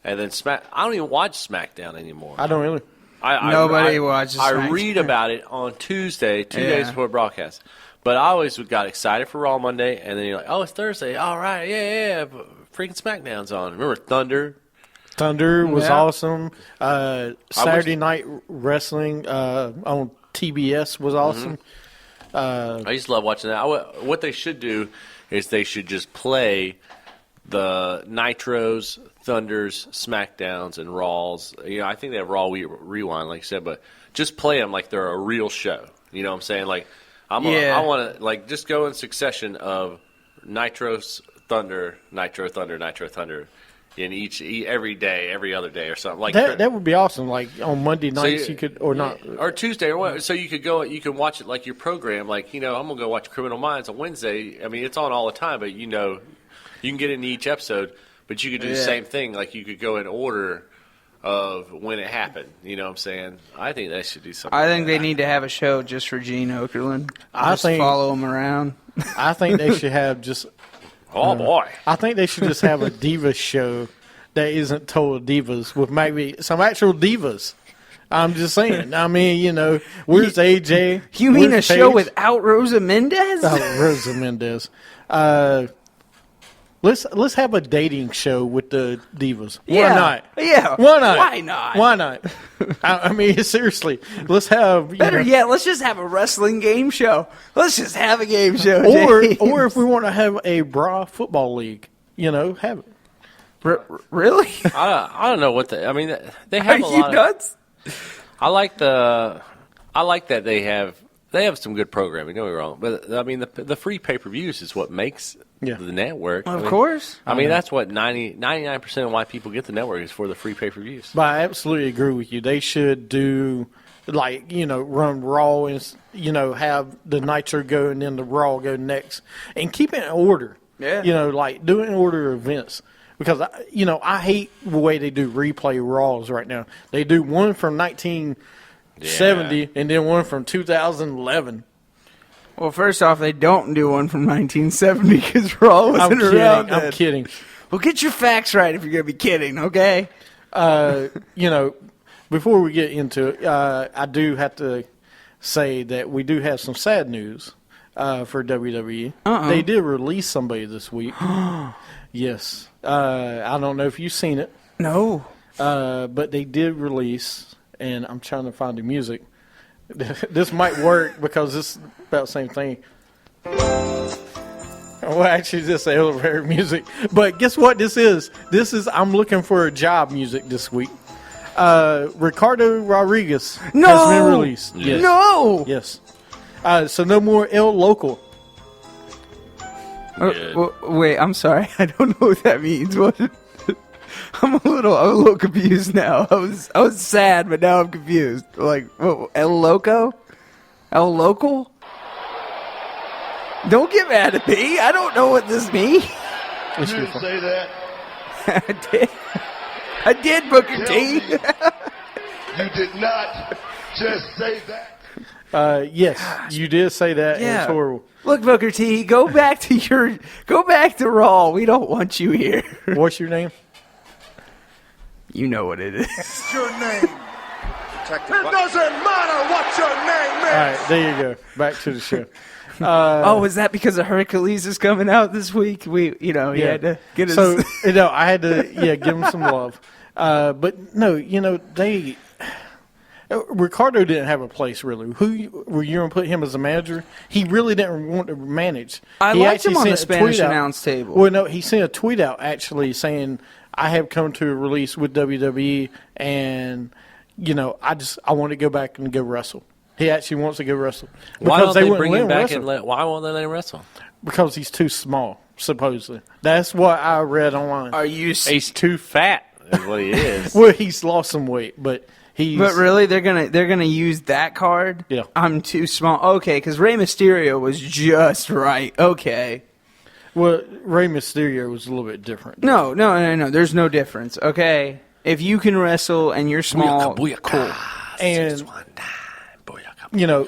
and then I don't even watch SmackDown anymore. I don't really. Nobody watches SmackDown. I read about it on Tuesday, 2 days before broadcast. But I always got excited for Raw Monday, and then you're like, oh, it's Thursday. All right, yeah. Freaking SmackDown's on. Remember Thunder? Thunder was awesome. Saturday Night Wrestling on TBS was awesome. I used to love watching that. What they should do is they should just play the Nitros, Thunders, Smackdowns, and Raws. I think they have Raw Rewind, like you said, but just play them like they're a real show. You know what I'm saying? Like, I want to just go in succession of Nitros, Thunder, Nitro, Thunder, Nitro, Thunder. In every day, every other day, or something like that. That would be awesome. Like on Monday nights, you could, or not, or Tuesday, or what? So you could go, you can watch it like your program. Like I'm gonna go watch Criminal Minds on Wednesday. I mean, it's on all the time, but you can get into each episode. But you could do the same thing. Like you could go in order of when it happened. You know what I'm saying? I think they should do something. I think they need to have a show just for Gene Okerlund. I think follow him around. I think they should have just. Oh, boy. I think they should just have a Divas show that isn't Total Divas with maybe some actual divas. I'm just saying. I mean, where's AJ? You mean where's a show without Rosa Mendez? Rosa Mendez. Let's have a dating show with the divas. Why not? Yeah. Why not? Why not? Why not? I mean, seriously. Let's have better yet. Let's just have a wrestling game show. Let's just have a game show. Or if we want to have a bra football league, have it. Really? I don't know what I mean. They have Are a you lot nuts? I like that they have some good programming. Don't get me wrong, but I mean the free pay-per-views is what makes the network. Of course. I mean that's what 99% of why people get the network is for the free pay-per-views. But I absolutely agree with you. They should do run Raw and have the Nitro go and then the Raw go next and keep it in order. Yeah. Do it in order of events. Because, I hate the way they do replay Raws right now. They do one from 1970 and then one from 2011. Well, first off, they don't do one from 1970 because Raw wasn't around then. I'm kidding. Well, get your facts right if you're going to be kidding, okay? Before we get into it, I do have to say that we do have some sad news for WWE. They did release somebody this week. Yes. I don't know if you've seen it. No. But they did release, and I'm trying to find the music. This might work because this is about the same thing. Well, actually, this is elevator music. But guess what this is? I'm looking for a job music this week. Ricardo Rodriguez has been released. Yes. No! Yes. So no more El Local. Wait, I'm sorry. I don't know what that means. What? I'm a little confused now. I was sad, but now I'm confused. Like, what, El Loco? El Local? Don't get mad at me. I don't know what this means. You didn't say that. I did, Booker T. You did not just say that. Yes, you did say that. Yeah. It's horrible. Look, Booker T, go back to Raw. We don't want you here. What's your name? You know what it is. What's your name? It doesn't matter what your name is. All right, there you go. Back to the show. Was that because of Hercules is coming out this week? He had to get his... So, I had to, give him some love. But, no, they... Ricardo didn't have a place, really. Who were you going to put him as a manager? He really didn't want to manage. I liked him on the Spanish announce table. Well, no, he sent a tweet out, actually, saying, I have come to a release with WWE, and, I want to go back and go wrestle. He actually wants to go wrestle. Why don't they wouldn't bring let him back wrestle. why won't they let him wrestle? Because he's too small, supposedly. That's what I read online. Are you... He's too fat is what he is. Well, he's lost some weight, but... But really, they're gonna use that card? Yeah. I'm too small. Okay, because Rey Mysterio was just right. Okay. Well, Rey Mysterio was a little bit different. No. There's no difference. Okay. If you can wrestle and you're small, cool. And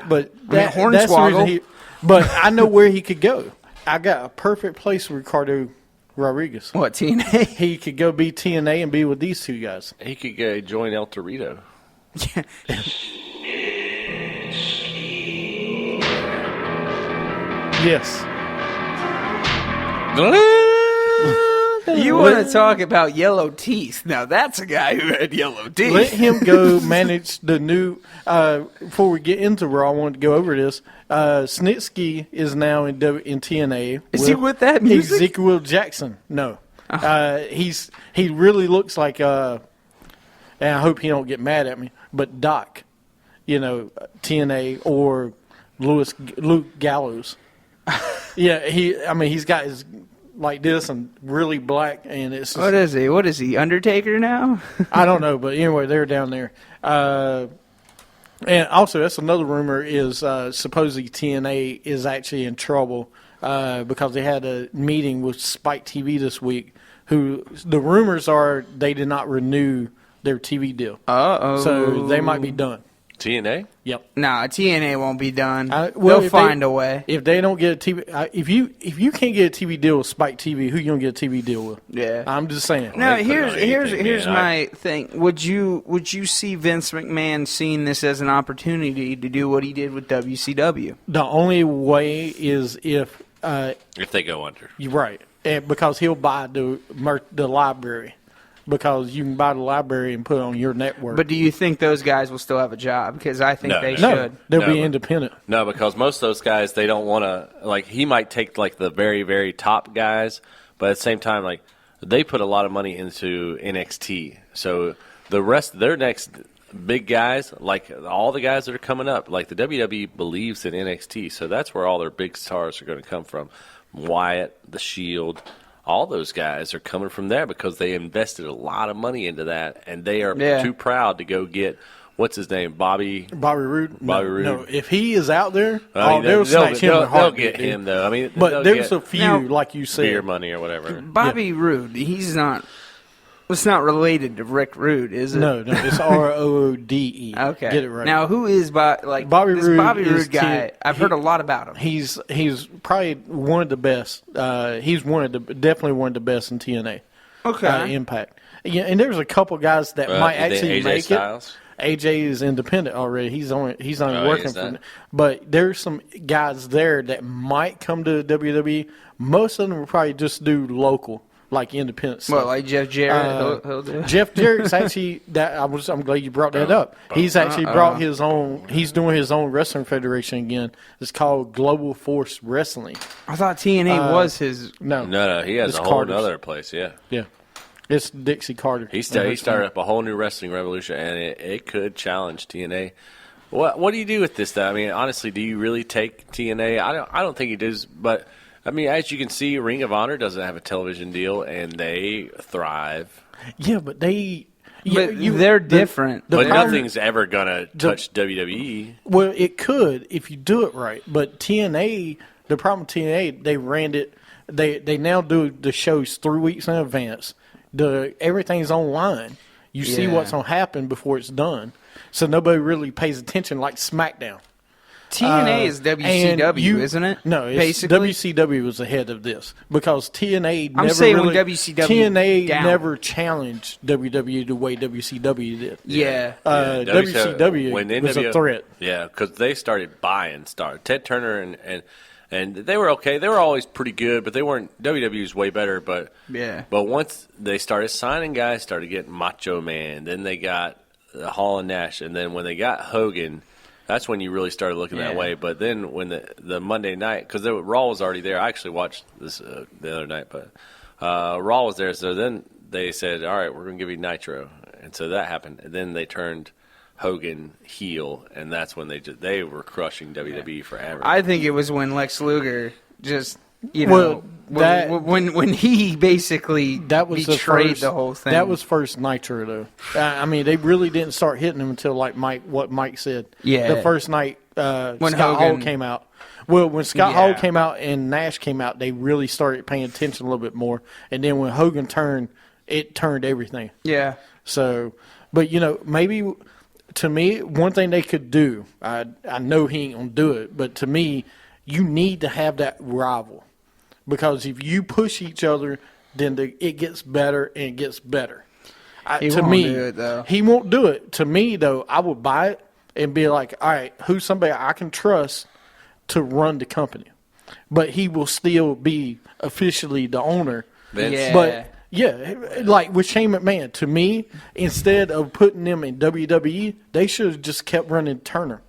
but that's the reason but I know where he could go. I got a perfect place for Ricardo Rodriguez. What, TNA? He could go be TNA and be with these two guys. He could go join El Torito. Yeah. Yes. You want to talk about yellow teeth? Now that's a guy who had yellow teeth. Let him go manage the new. Before we get into Raw, I wanted to go over this. Snitsky is now in TNA. Is he with that music? Ezekiel Jackson. No. He really looks like, and I hope he don't get mad at me, but Doc, TNA or Luke Gallows. Yeah, he's got his like this and really black, and it's just, What is he? What is he? Undertaker now? I don't know, but anyway, they're down there. And also, that's another rumor is supposedly TNA is actually in trouble because they had a meeting with Spike TV this week. Who the rumors are they did not renew their TV deal. So they might be done. TNA? Yep. Nah, TNA won't be done. Well, They'll find a way. If they don't get a TV, if you can't get a TV deal with Spike TV, who you gonna get a TV deal with? Yeah. I'm just saying. Now They put it on here's anything, my thing. Would you see Vince McMahon seeing this as an opportunity to do what he did with WCW? The only way is if they go under. you're right, because he'll buy the library. Because you can buy the library and put it on your network. But do you think those guys will still have a job? Because I think they No, should. they'll be independent. No, because most of those guys, they don't want to, like, he might take, like, the very, very top guys, but at the same time, like, they put a lot of money into NXT. So the rest, their next big guys, like, all the guys that are coming up, like, the WWE believes in NXT, so that's where all their big stars are going to come from. Wyatt, The Shield, all those guys are coming from there because they invested a lot of money into that, and they are too proud to go get, what's his name, Bobby Roode? Roode. No, if he is out there, they'll snatch him in a they'll heartbeat. get him, though. I mean, but there's a few, Now, like you said. beer money or whatever. Bobby Roode, he's not. It's not related to Rick Rude, is it? No, it's ROODE. Okay. Get it right. Now, who is Bobby this Roode Bobby is Roode guy? I've heard a lot about him. He's probably one of the best. He's definitely one of the best in TNA. Okay. Impact. Yeah, and there's a couple guys that might actually AJ make Styles? it. AJ is independent already. He's not Oh, working he's for. not. But there's some guys there that might come to WWE. Most of them will probably just do local, like independent stuff. Well, like Jeff Jarrett, he'll do. Jeff Jarrett's actually I'm glad you brought that up. He's actually brought his own. He's doing his own wrestling federation again. It's called Global Force Wrestling. I thought TNA was his. No, he has it's a whole Carter's. other place, yeah. Yeah, it's Dixie Carter. He started up a whole new wrestling revolution, and it could challenge TNA. What do you do with this, though? I mean, honestly, do you really take TNA? I don't think he does, but I mean, as you can see, Ring of Honor doesn't have a television deal, and they thrive. Yeah, but they. They're different. But problem- nothing's ever gonna touch WWE. Well, it could if you do it right. But TNA, the problem with TNA, they ran it. They now do the shows 3 weeks in advance. Everything's online. You see what's gonna happen before it's done. So nobody really pays attention like SmackDown. TNA is WCW, isn't it? No, it's basically. WCW was ahead of this because TNA I'm never saying really, when WCW TNA down. never challenged WWE the way WCW did. Yeah. WCW when was a threat. Yeah, because they started buying stars. Ted Turner and they were okay. They were always pretty good, but they weren't. WWE's way better. But once they started signing guys, started getting Macho Man, then they got Hall and Nash, and then when they got Hogan. That's when you really started looking that way. But then when the Monday night, because Raw was already there. I actually watched this the other night, but Raw was there. So then they said, all right, we're going to give you Nitro. And so that happened. And then they turned Hogan heel, and that's when they were crushing WWE forever. I think it was when Lex Luger just, when he basically betrayed the whole thing. That was first Nitro, though. I mean, they really didn't start hitting him until like what Mike said. Yeah. The first night when Scott Hall Hogan came out. Well, when Scott Hall came out and Nash came out, they really started paying attention a little bit more. And then when Hogan turned, it turned everything. Yeah. So, but maybe to me, one thing they could do, I know he ain't gonna do it, but to me, you need to have that rival. Because if you push each other, then it gets better and it gets better. He won't do it, though. He won't do it. To me, though, I would buy it and be like, all right, who's somebody I can trust to run the company? But he will still be officially the owner. Vince. Yeah. But, yeah, like with Shane McMahon, to me, instead of putting them in WWE, they should have just kept running Turner.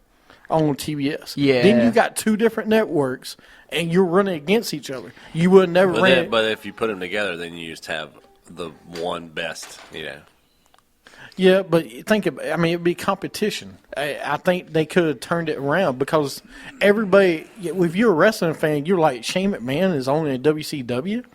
on TBS. Yeah. Then you got two different networks, and you're running against each other. You would never run. But if you put them together, then you just have the one best, Yeah, but think about. I mean, it'd be competition. I think they could have turned it around because everybody. If you're a wrestling fan, you're like Shane McMahon is only in WCW.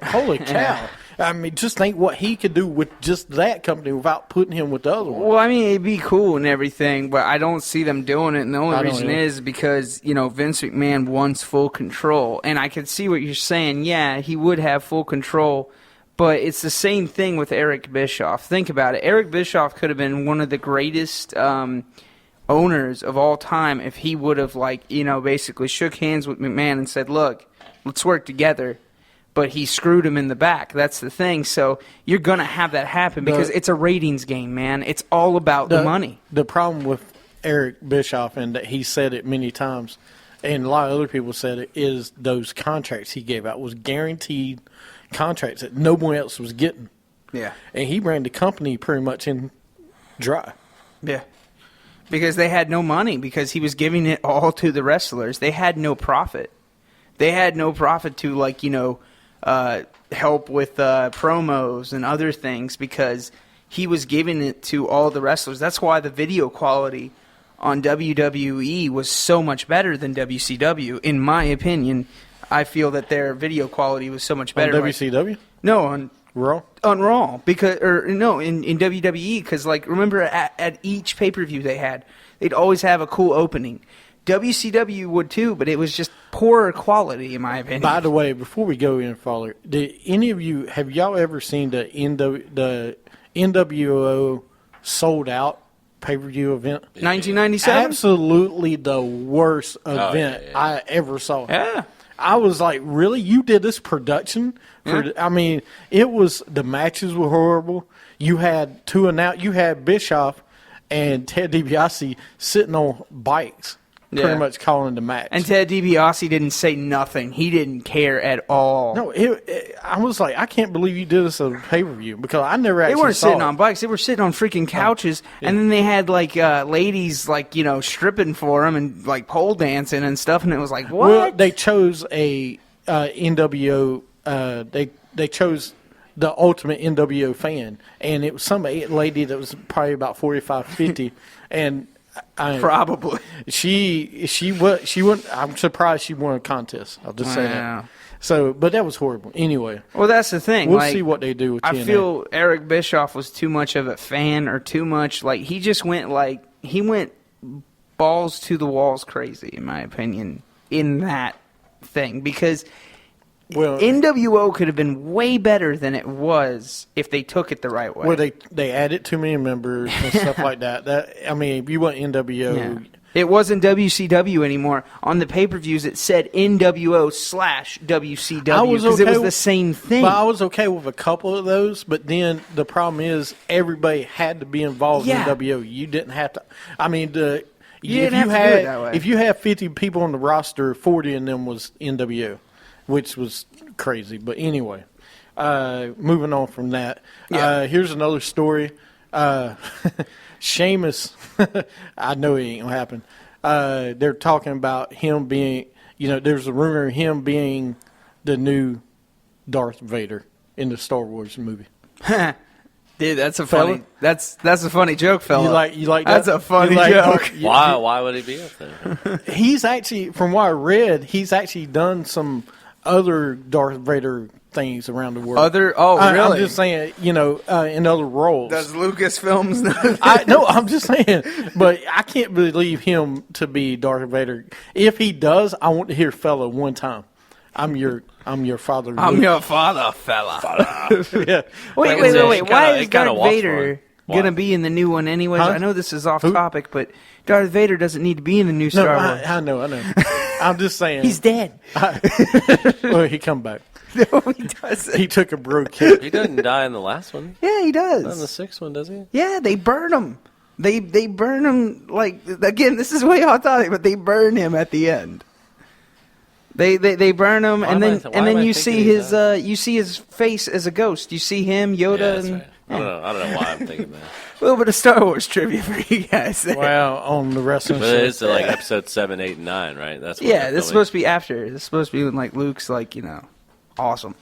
Holy cow! I mean, just think what he could do with just that company without putting him with the other one. Well, I mean, it'd be cool and everything, but I don't see them doing it. And the only I don't reason either. is because, Vince McMahon wants full control. And I can see what you're saying. Yeah, he would have full control. But it's the same thing with Eric Bischoff. Think about it. Eric Bischoff could have been one of the greatest owners of all time if he would have, basically shook hands with McMahon and said, look, let's work together. But he screwed him in the back. That's the thing. So you're going to have that happen because it's a ratings game, man. It's all about the money. The problem with Eric Bischoff, and that he said it many times, and a lot of other people said it, is those contracts he gave out was guaranteed contracts that no one else was getting. Yeah. And he ran the company pretty much in dry. Yeah. Because they had no money because he was giving it all to the wrestlers. They had no profit. They had no profit to, help with promos and other things because he was giving it to all the wrestlers. That's why the video quality on WWE was so much better than WCW. In my opinion, I feel that their video quality was so much better. On WCW? No, on Raw? On Raw. In WWE, because, remember at each pay-per-view they'd always have a cool opening. WCW would too, but it was just poorer quality, in my opinion. By the way, before we go any further, have y'all ever seen the NWO sold out pay-per-view event? 1997? Absolutely the worst event I ever saw. Yeah. I was like, really? You did this production? I mean, it was, the matches were horrible. You had you had Bischoff and Ted DiBiase sitting on bikes. Pretty much calling the match. And Ted DiBiase didn't say nothing. He didn't care at all. No, I was like, I can't believe you did this on pay-per-view because I never actually They weren't saw sitting it. on bikes. They were sitting on freaking couches. And then they had, ladies, stripping for them and, pole dancing and stuff. And it was like, what? Well, they chose a NWO. They chose the ultimate NWO fan. And it was some lady that was probably about 45, 50. And probably she won. I'm surprised she won a contest. I'll just say that. So, but that was horrible. Anyway, well, that's the thing. We'll see what they do with TNA. I feel Eric Bischoff was too much of a fan, or too much he just went he went balls to the walls crazy, in my opinion, in that thing because. Well, NWO could have been way better than it was if they took it the right way. Well, they added too many members and stuff like that. If you want NWO, it wasn't WCW anymore. On the pay-per-views, it said NWO/WCW because it was the same thing. But I was okay with a couple of those. But then the problem is everybody had to be involved in NWO. You didn't have to. I mean, if you had 50 people on the roster, 40 of them was NWO. Which was crazy. But anyway, moving on from that. Here's another story. Sheamus, I know it ain't going to happen. They're talking about him being, there's a rumor of him being the new Darth Vader in the Star Wars movie. Dude, that's a funny. That's a funny joke, fella. You like that? That's a funny joke. Why would he be up there? He's actually, from what I read, he's actually done some other Darth Vader things around the world. Really? I'm just saying, in other roles. Does Lucasfilms know? No, I'm just saying. But I can't believe him to be Darth Vader. If he does, I want to hear fella one time. I'm your father. I'm your father, fella. Yeah. Wait. Why is Darth Vader going to be in the new one anyways? I know this is off topic, but Darth Vader doesn't need to be in the new Star Wars. I know. I'm just saying. He's dead. Well, he come back. No, he doesn't. He took a bro kick. He doesn't die in the last one. Yeah, he does. Not in the sixth one, does he? Yeah, they burn him. They burn him, again, this is way off topic, but they burn him at the end. They burn him, and then you see his face as a ghost. You see him, Yoda, I don't know why I'm thinking that. A little bit of Star Wars trivia for you guys there. Well, on the wrestling But show. it's like episode 7, 8, and 9, right? That's what Yeah, they're this is filming. supposed to be after. This is supposed to be when, like, Luke's, like, awesome.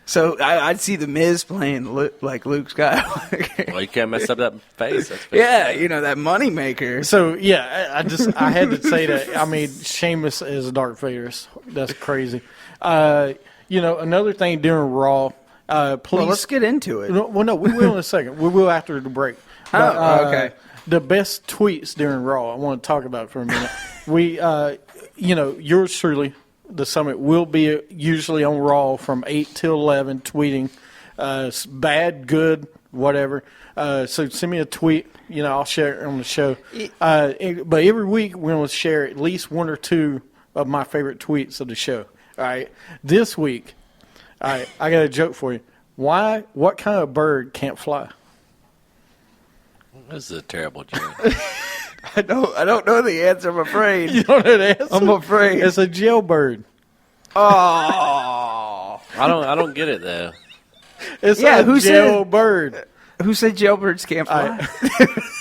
So I'd see the Miz playing like Luke Skywalker. Well, you can't mess up that face. That's Yeah, that money maker. So yeah, I had to say that. I mean, Sheamus as Darth Vader. That's crazy. Another thing during Raw. Please. Well, let's get into it. Well, no, we will in a second. We will after the break. Okay. The best tweets during Raw. I want to talk about it for a minute. We, yours truly, the Summit will be usually on Raw from 8 till 11, tweeting, bad, good, whatever. So send me a tweet. I'll share it on the show. But every week we're going to share at least one or two of my favorite tweets of the show. All right. This week, all right, I got a joke for you. What kind of bird can't fly? This is a terrible joke. I don't know the answer, I'm afraid. You don't know the answer? I'm afraid. It's a jailbird. Oh. I don't get it though. It's Yeah, a who said- jailbird. Who said jailbirds can't fly?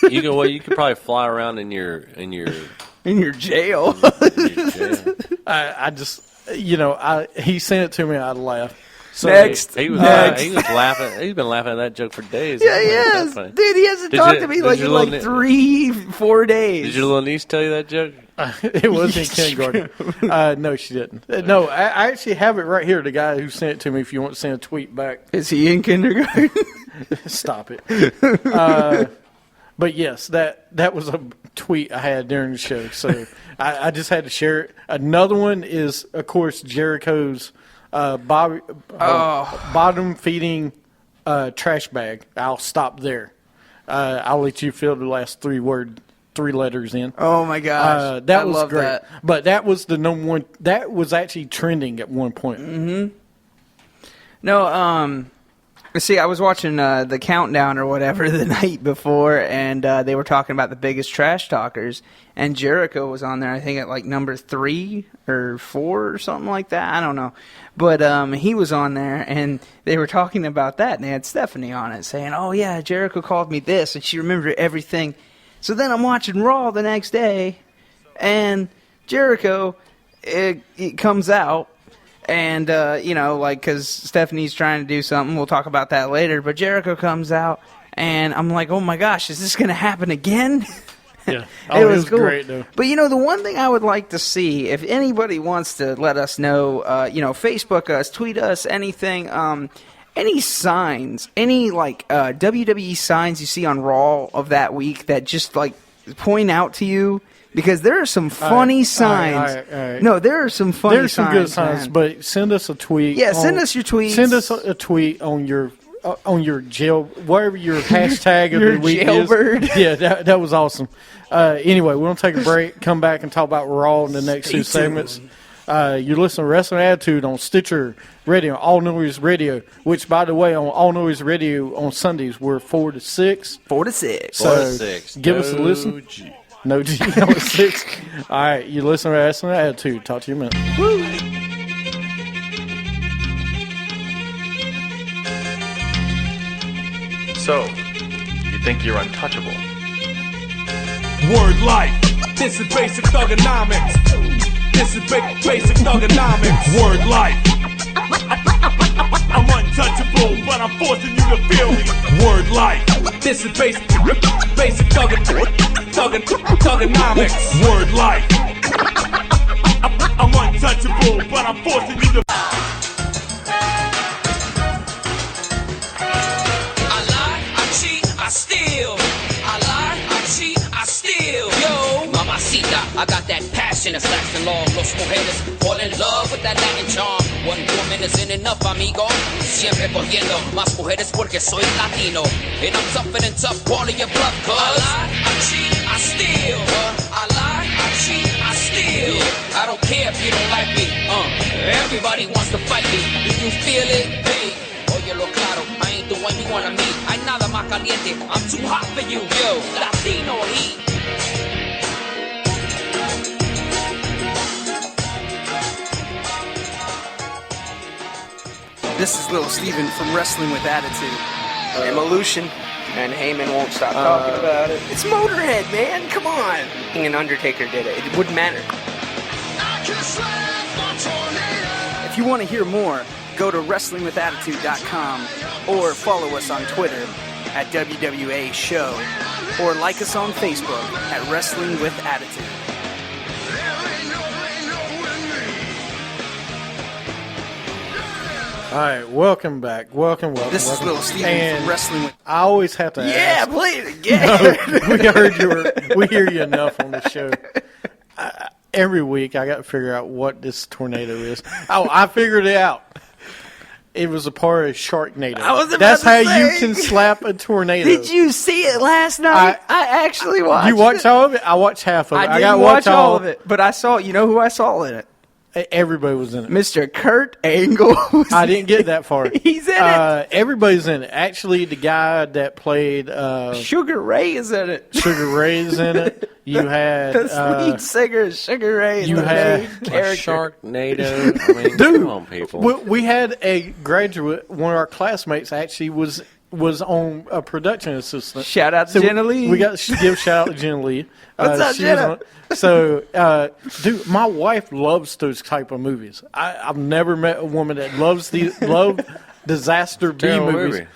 You could probably fly around in your In your jail. jail. I just, he sent it to me. I laughed. So Next. He was laughing. He's been laughing at that joke for days. Yeah, he That's has. funny. Dude, he hasn't Did talked you- to me did like your in little like ni- 3-4 days. Did your little niece tell you that joke? it was in kindergarten. No, she didn't. No, I actually have it right here. The guy who sent it to me. If you want to send a tweet back, Is he in kindergarten? stop it. But yes, that was a tweet I had during the show. So I just had to share it. Another one is, of course, Jericho's bottom feeding trash bag. I'll stop there. I'll let you fill the last three letters in. Oh my gosh. That I was love great. that. But that was the number one. That was actually trending at one point. No, see, I was watching the countdown or whatever the night before, and they were talking about the biggest trash talkers, and Jericho was on there, I think, at like number 3 or 4 or something like that. I don't know. But he was on there, and they were talking about that, and they had Stephanie on it, saying, oh, yeah, Jericho called me this, and she remembered everything. So then I'm watching Raw the next day, and Jericho, it comes out. And, because Stephanie's trying to do something. We'll talk about that later. But Jericho comes out, and I'm like, oh, my gosh, is this going to happen again? Yeah. It was cool. Great, though. But, the one thing I would like to see, if anybody wants to let us know, Facebook us, tweet us, anything, any signs, any, WWE signs you see on Raw of that week that just, point out to you. Because there are some funny signs. all right. No, there are some funny There's some good signs, man. but send us a tweet. Yeah, send us your tweets. Send us a tweet on your jail, whatever your hashtag of Your the week jailbird. is. Yeah, that was awesome. Anyway, we're gonna take a break, come back and talk about Raw in the next two segments. You're listening to Wrestling Attitude on Stitcher Radio, All Noise Radio, which, by the way, on All Noise Radio on Sundays, we're 4 to 6. 4 to 6. So 4 to 6. give us a listen. No G, no 6. All right, you listen to Wrestling Attitude. Talk to you in a minute. Woo. So, you think you're untouchable? Word life. This is basic thugonomics. This is basic thugonomics. Word life. I'm untouchable, but I'm forcing you to feel me. Word life. This is basic thugonomics. Word life. I'm untouchable, but I'm forcing you to. I lie, I cheat, I steal. I lie, I cheat, I steal. Yo, mamacita, I got that passion that's lasting long. Los mujeres fall in love with that Latin charm. One woman isn't enough, amigo. Siempre cogiendo más mujeres porque soy latino. And I'm tougher than tough, calling your bluff, cuz I lie, I cheat, I steal. I lie, I cheat, I steal. I don't care if you don't like me. Everybody wants to fight me. Do you feel it? Hey, oye lo claro, I ain't the one you wanna meet. Hay nada más caliente, I'm too hot for you. Yo, Latino heat. This is Little Steven from Wrestling with Attitude. Evolution. And Heyman won't stop talking about it. It's Motorhead, man. Come on. And Undertaker did it. It wouldn't matter. If you want to hear more, go to WrestlingWithAttitude.com or follow us on Twitter at WWA Show or like us on Facebook at Wrestling with Attitude. All right, welcome back. Welcome. This is Little Steven from Wrestling with... I always have to ask. play it again. We hear you enough on the show. Every week, I got to figure out what this tornado is. Oh, I figured it out. It was a part of Sharknado. That's how you can slap a tornado. Did you see it last night? I actually watched it. You watched all of it? I watched half of it. I didn't watch all of it, but I saw, you know who I saw in it? Everybody was in it. Mr. Kurt Angle. I didn't get that far. He's in it. Everybody's in it. Actually, the guy that played... Sugar Ray is in it. Sugar Ray's in it. You had... the lead singer is Sugar Ray. You had... Sharknado. I mean, dude, come on, people. We had a graduate, one of our classmates actually was on a production assistant. Shout out to Jenna Lee. We got to give shout out to Jenna Lee. What's up, Jenna? So, dude, my wife loves those type of movies. I've never met a woman that loves disaster B movies. Movie.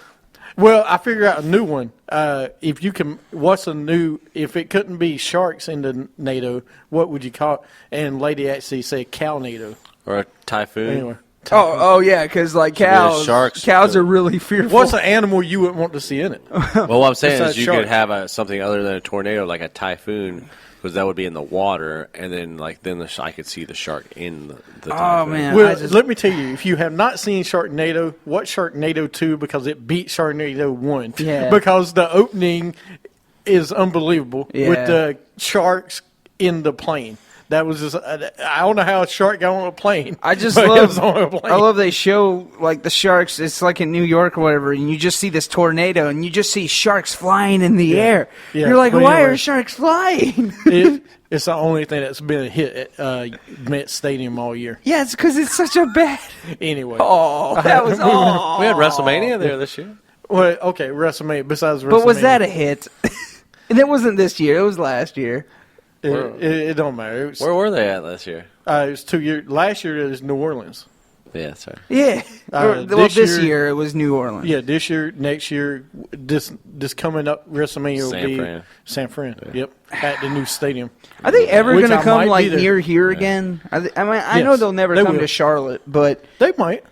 Well, I figured out a new one. If you can, if it couldn't be sharks in the NATO, what would you call it? And lady actually said cow-NATO. Or a typhoon. Anyway. Oh yeah, because like cows, cows are really fearful. What's an animal you wouldn't want to see in it? Well, what I'm saying is you shark. could have something other than a tornado, like a typhoon, because that would be in the water, and then I could see the shark in the typhoon. Oh man! Well, let me tell you, if you have not seen Sharknado, watch Sharknado 2 because it beat Sharknado 1. Yeah. Because the opening is unbelievable with the sharks in the plane. That was just, I don't know how a shark got on a plane. I just love they show like the sharks. It's like in New York or whatever, and you just see this tornado, and you just see sharks flying in the air. Yeah. You're like, why are sharks flying? It's the only thing that's been a hit at Met Stadium all year. Yeah, it's because it's such a bad. Anyway. Oh, that was We had WrestleMania there this year. Well, okay, WrestleMania, besides WrestleMania. But was that a hit? And it wasn't this year. It was last year. It don't matter. Where were they at last year? It was 2 years. Last year it was New Orleans. Yeah, sorry. Yeah. This year it was New Orleans. Yeah, this year, next year, this coming up WrestleMania will be San Fran. Yeah. Yep, at the new stadium. Are they ever going to come like near here again? I know they'll never come to Charlotte, but they might.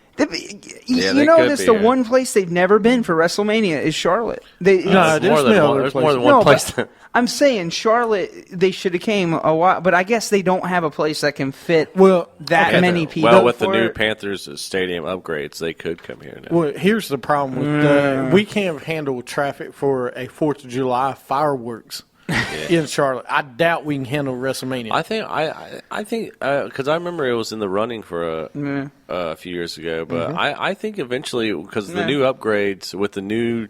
You know, that's the one place they've never been for WrestleMania is Charlotte. There's more than one place. I'm saying Charlotte, they should have came a while, but I guess they don't have a place that can fit many people. Well, with the new Panthers stadium upgrades, they could come here now. Well, here's the problem with we can't handle traffic for a 4th of July fireworks. In Charlotte, I doubt we can handle WrestleMania. I think because I remember it was in the running for a few years ago, but I think eventually because the new upgrades with the new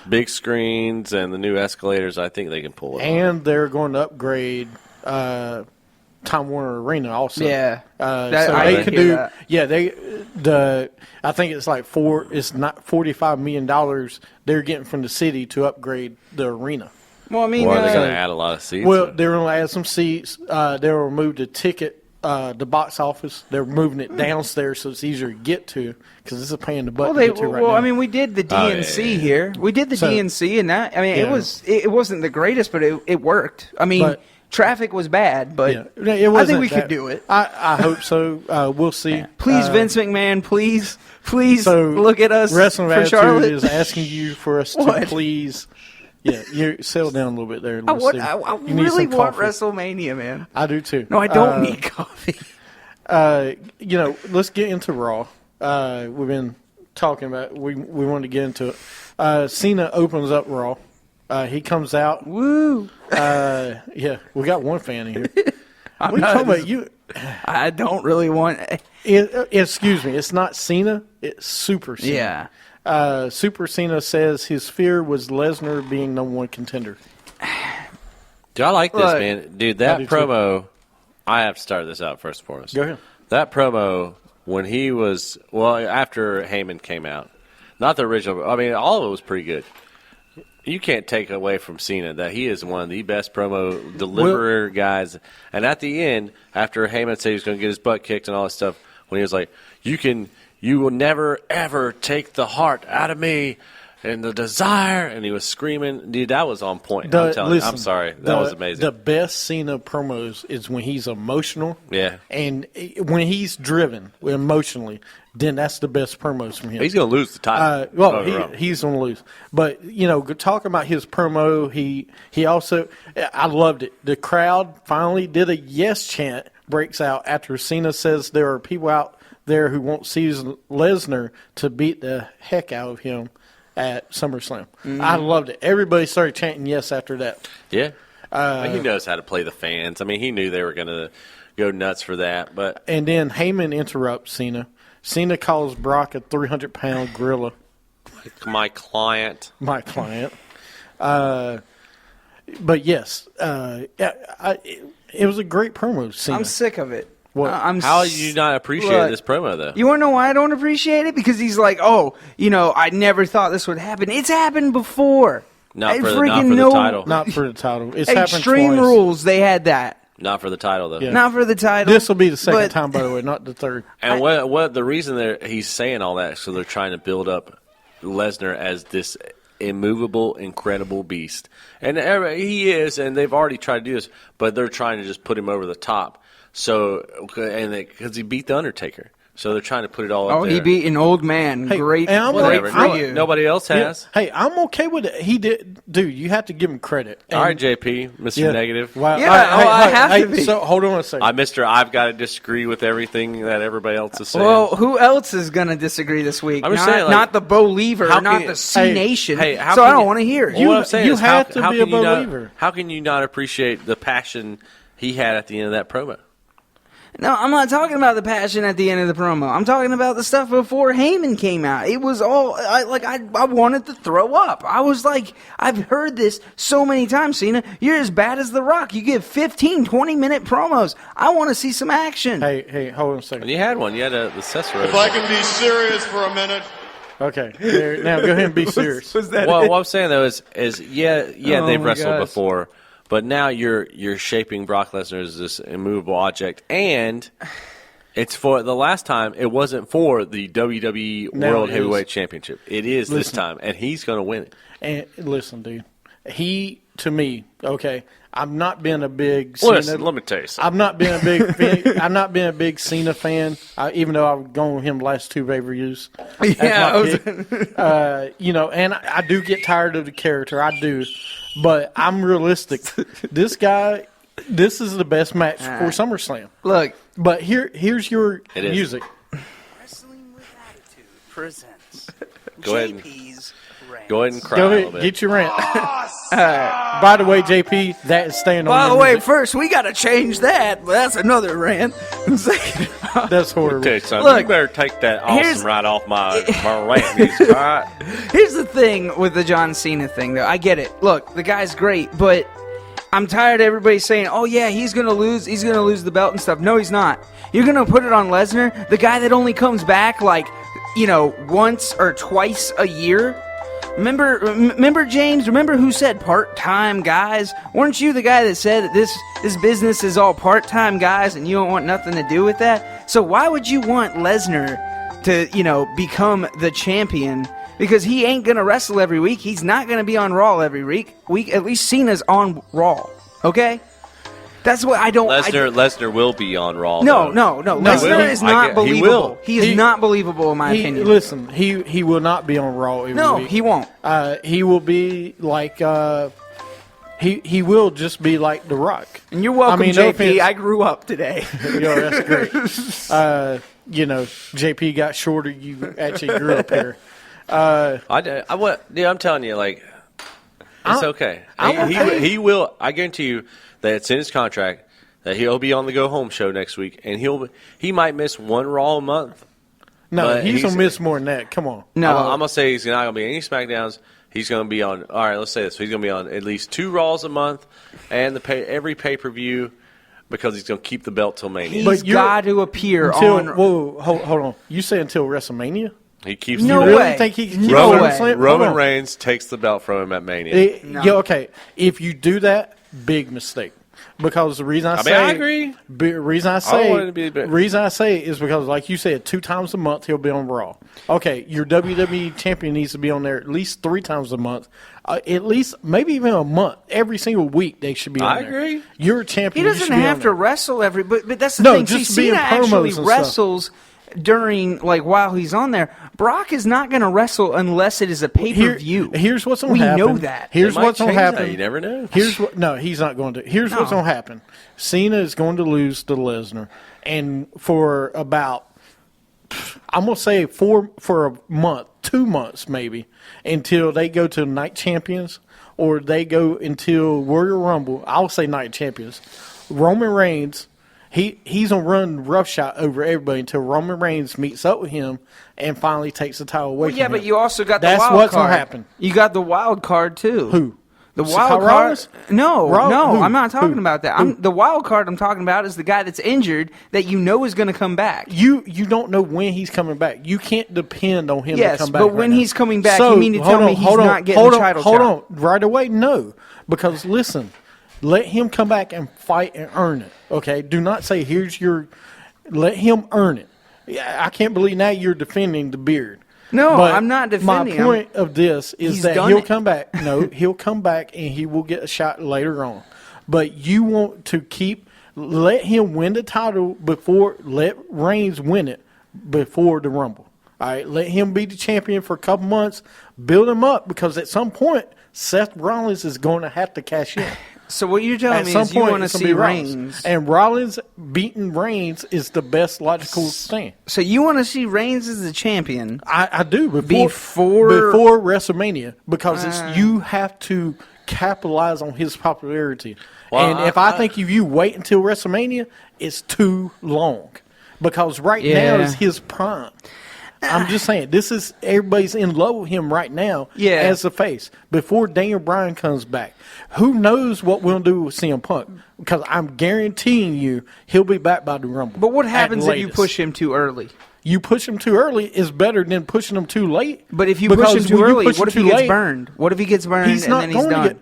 big screens and the new escalators, I think they can pull it. And they're going to upgrade Time Warner Arena also. Yeah, so they could do. That. Yeah, I think it's like It's not $45 million they're getting from the city to upgrade the arena. Well, I mean, they're going to add a lot of seats. Well, they're going to add some seats. They'll remove the ticket, the box office. They're moving it downstairs so it's easier to get to because it's a pain in the butt to get to right now. I mean, we did the DNC here. We did the DNC, and that. I mean, it wasn't the greatest, but it worked. I mean, traffic was bad, but I think we could do it. I hope so. We'll see. Please, Vince McMahon, please look at us. Wrestling for Attitude Charlotte is asking you for us to please. Yeah, you settle down a little bit there. I really want WrestleMania, man. I do too. No, I don't need coffee. Let's get into Raw. We've been talking about. We wanted to get into it. Cena opens up Raw. He comes out. Woo! Yeah, we got one fan in here. What are you talking about? You? I don't really want. Excuse me. It's not Cena. It's Super Cena. Yeah. Super Cena says his fear was Lesnar being #1 contender. Dude, I like this, man. Dude, that promo, I have to start this out first for us. Go ahead. That promo, when he was, after Heyman came out, Not the original. I mean, all of it was pretty good. You can't take away from Cena that he is one of the best promo deliverer guys. And at the end, after Heyman said he was going to get his butt kicked and all that stuff, when he was like, you will never, ever take the heart out of me and the desire. And he was screaming. Dude, that was on point. I'm telling you. I'm sorry. That was amazing. The best Cena promos is when he's emotional. Yeah. And when he's driven emotionally, then that's the best promos from him. He's going to lose the title. He's going to lose. But, talking about his promo, he also – I loved it. The crowd finally did a yes chant, breaks out after Cena says there are people out there who want Lesnar to beat the heck out of him at SummerSlam. Mm-hmm. I loved it. Everybody started chanting yes after that. Yeah. He knows how to play the fans. I mean, he knew they were going to go nuts for that. And then Heyman interrupts Cena. Cena calls Brock a 300-pound gorilla. My client. But yes, it was a great promo. Cena. I'm sick of it. What? How do you not appreciate this promo, though? You want to know why I don't appreciate it? Because he's like, I never thought this would happen. It's happened before. Not for the title. Not for the title. It's happened Extreme twice. Rules, they had that. Not for the title, though. Yeah. Not for the title. This will be the second time, by the way, not the third. And what the reason he's saying all that, so they're trying to build up Lesnar as this immovable, incredible beast. And he is, and they've already tried to do this, but they're trying to just put him over the top. So, because he beat The Undertaker. So they're trying to put it all up there. He beat an old man. Hey, great whatever. for you. Nobody else has. Yeah. Hey, I'm okay with it. He did. Dude, you have to give him credit. All right, JP, Mr. Negative. Wow. Yeah, I have to be. So, hold on a second. I've got to disagree with everything that everybody else is saying. Well, who else is going to disagree this week? I'm just saying, not the Believer, not the C Nation. Hey, so I don't want to hear it. Well, what I'm saying is, have to be a believer. How can you not appreciate the passion he had at the end of that promo? No, I'm not talking about the passion at the end of the promo. I'm talking about the stuff before Heyman came out. It was all I wanted to throw up. I was like, I've heard this so many times, Cena. You're as bad as The Rock. You give 15, 20-minute promos. I want to see some action. Hey, hold on a second. You had one. You had the Cesaro. If I can be serious for a minute. Okay. Now go ahead and be serious. What I'm saying though is they've wrestled before. But now you're shaping Brock Lesnar as this immovable object, and it's for the last time. It wasn't for the WWE World Heavyweight Championship. It is this time, and he's going to win it. And listen, dude, to me, okay. I'm not being a big Cena. Listen, let me tell you something. I'm not being a big. I'm not being a big Cena fan, even though I've gone with him last two pay-per-views. Yeah, and I do get tired of the character. I do. But I'm realistic. This is the best match for SummerSlam. Look. But here's your music. Wrestling with Attitude presents Go ahead and cry Go a ahead, little bit. get your rant. By the way, JP, that is staying on By the your way, music. first, we got to change that. That's another rant. That's horrible. Tell you something. Look, you better take that awesome right off my rant music. All right. Here's the thing with the John Cena thing, though. I get it. Look, the guy's great, but I'm tired of everybody saying, oh, yeah, he's going to lose. He's going to lose the belt and stuff. No, he's not. You're going to put it on Lesnar, the guy that only comes back once or twice a year. Remember, James? Remember who said part-time guys? Weren't you the guy that said that this business is all part-time guys and you don't want nothing to do with that? So why would you want Lesnar to, become the champion? Because he ain't going to wrestle every week. He's not going to be on Raw every week. At least Cena's on Raw, okay? That's what I don't... Lesnar will be on Raw. No. Lesnar is not believable. He is not believable, in my opinion. Listen, he will not be on Raw every week. No, he won't. He will be like... He will just be like The Rock. And you're welcome, JP. No I grew up today. That's great. JP got shorter. You actually grew up here. I'm telling you, it's okay. He will. I guarantee you that it's in his contract that he'll be on the Go Home show next week, and he might miss one Raw a month. No, he's gonna miss more than that. Come on. No, I'm gonna say he's not gonna be any SmackDowns. He's gonna be on. All right, let's say this. He's gonna be on at least 2 Raws a month, and every pay-per-view, because he's gonna keep the belt till Mania. He's got to appear on. Whoa, hold on. You say until WrestleMania? He keeps No the You belt. really way. think he can keep No it way. Hold Roman on. Reigns takes the belt from him at Mania. Yeah, okay. If you do that, big mistake. Because the reason I say, I agree. Reason I want say, it to be a bit- reason I say is because, like you said, 2 times a month he'll be on Raw. Okay, your WWE champion needs to be on there at least 3 times a month, at least maybe even a month. Every single week they should be on I there. agree. You're a champion. He you doesn't should be have on to there. wrestle but that's the No, thing. See, just be in Cena promos actually and stuff. wrestles during, like, while he's on there. Brock is not going to wrestle unless it is a pay-per-view. Here's what's going We to happen. know that. Here's They might what's going to change that. happen. You never know. No, he's not going to. Here's what's No. going to happen. Cena is going to lose to Lesnar, and for about, I'm going to say for a month, 2 months maybe, until they go to Night Champions, or they go until Royal Rumble. I'll say Night Champions. Roman Reigns, he's going to run roughshod over everybody until Roman Reigns meets up with him and finally takes the title away from him. But you also got the That's wild what's card. gonna happen. You got the wild card, too. Who? The So wild Kyle card? Rollins? No, Who? I'm not talking Who? about that. Who? The wild card I'm talking about is the guy that's injured that you know is going to come back. You don't know when he's coming back. You can't depend on him to Yes, come back. but when right he's now. coming back, So, you mean to hold tell me on, he's hold on, not getting hold the on, title hold shot? on, right away, no. Because listen, let him come back and fight and earn it. Okay, do not say here's your. Let him earn it. Yeah, I can't believe now you're defending the beard. No, But I'm not defending My him. point of this is He's that done he'll it. come back. No, he'll come back and he will get a shot later on. But you want to let him win the title let Reigns win it before the Rumble. All right, let him be the champion for a couple months, build him up, because at some point Seth Rollins is going to have to cash in. So what you're telling At me some is you point, want to it's gonna see be Rollins. Reigns. And Rollins beating Reigns is the best logical thing. So you want to see Reigns as the champion. I do Before WrestleMania, because you have to capitalize on his popularity. Well, And I think if you wait until WrestleMania, it's too long, because now Yeah. is his prime. I'm just saying, everybody's in love with him right now as a face. Before Daniel Bryan comes back, who knows what we'll do with CM Punk? Because I'm guaranteeing you he'll be back by the Rumble. But what at happens if you latest. push him too early? You push him too early is better than pushing him too late. But if you Because push him too when you early, push what if him he too gets late, burned? What if he gets burned He's and not then he's going done? to get.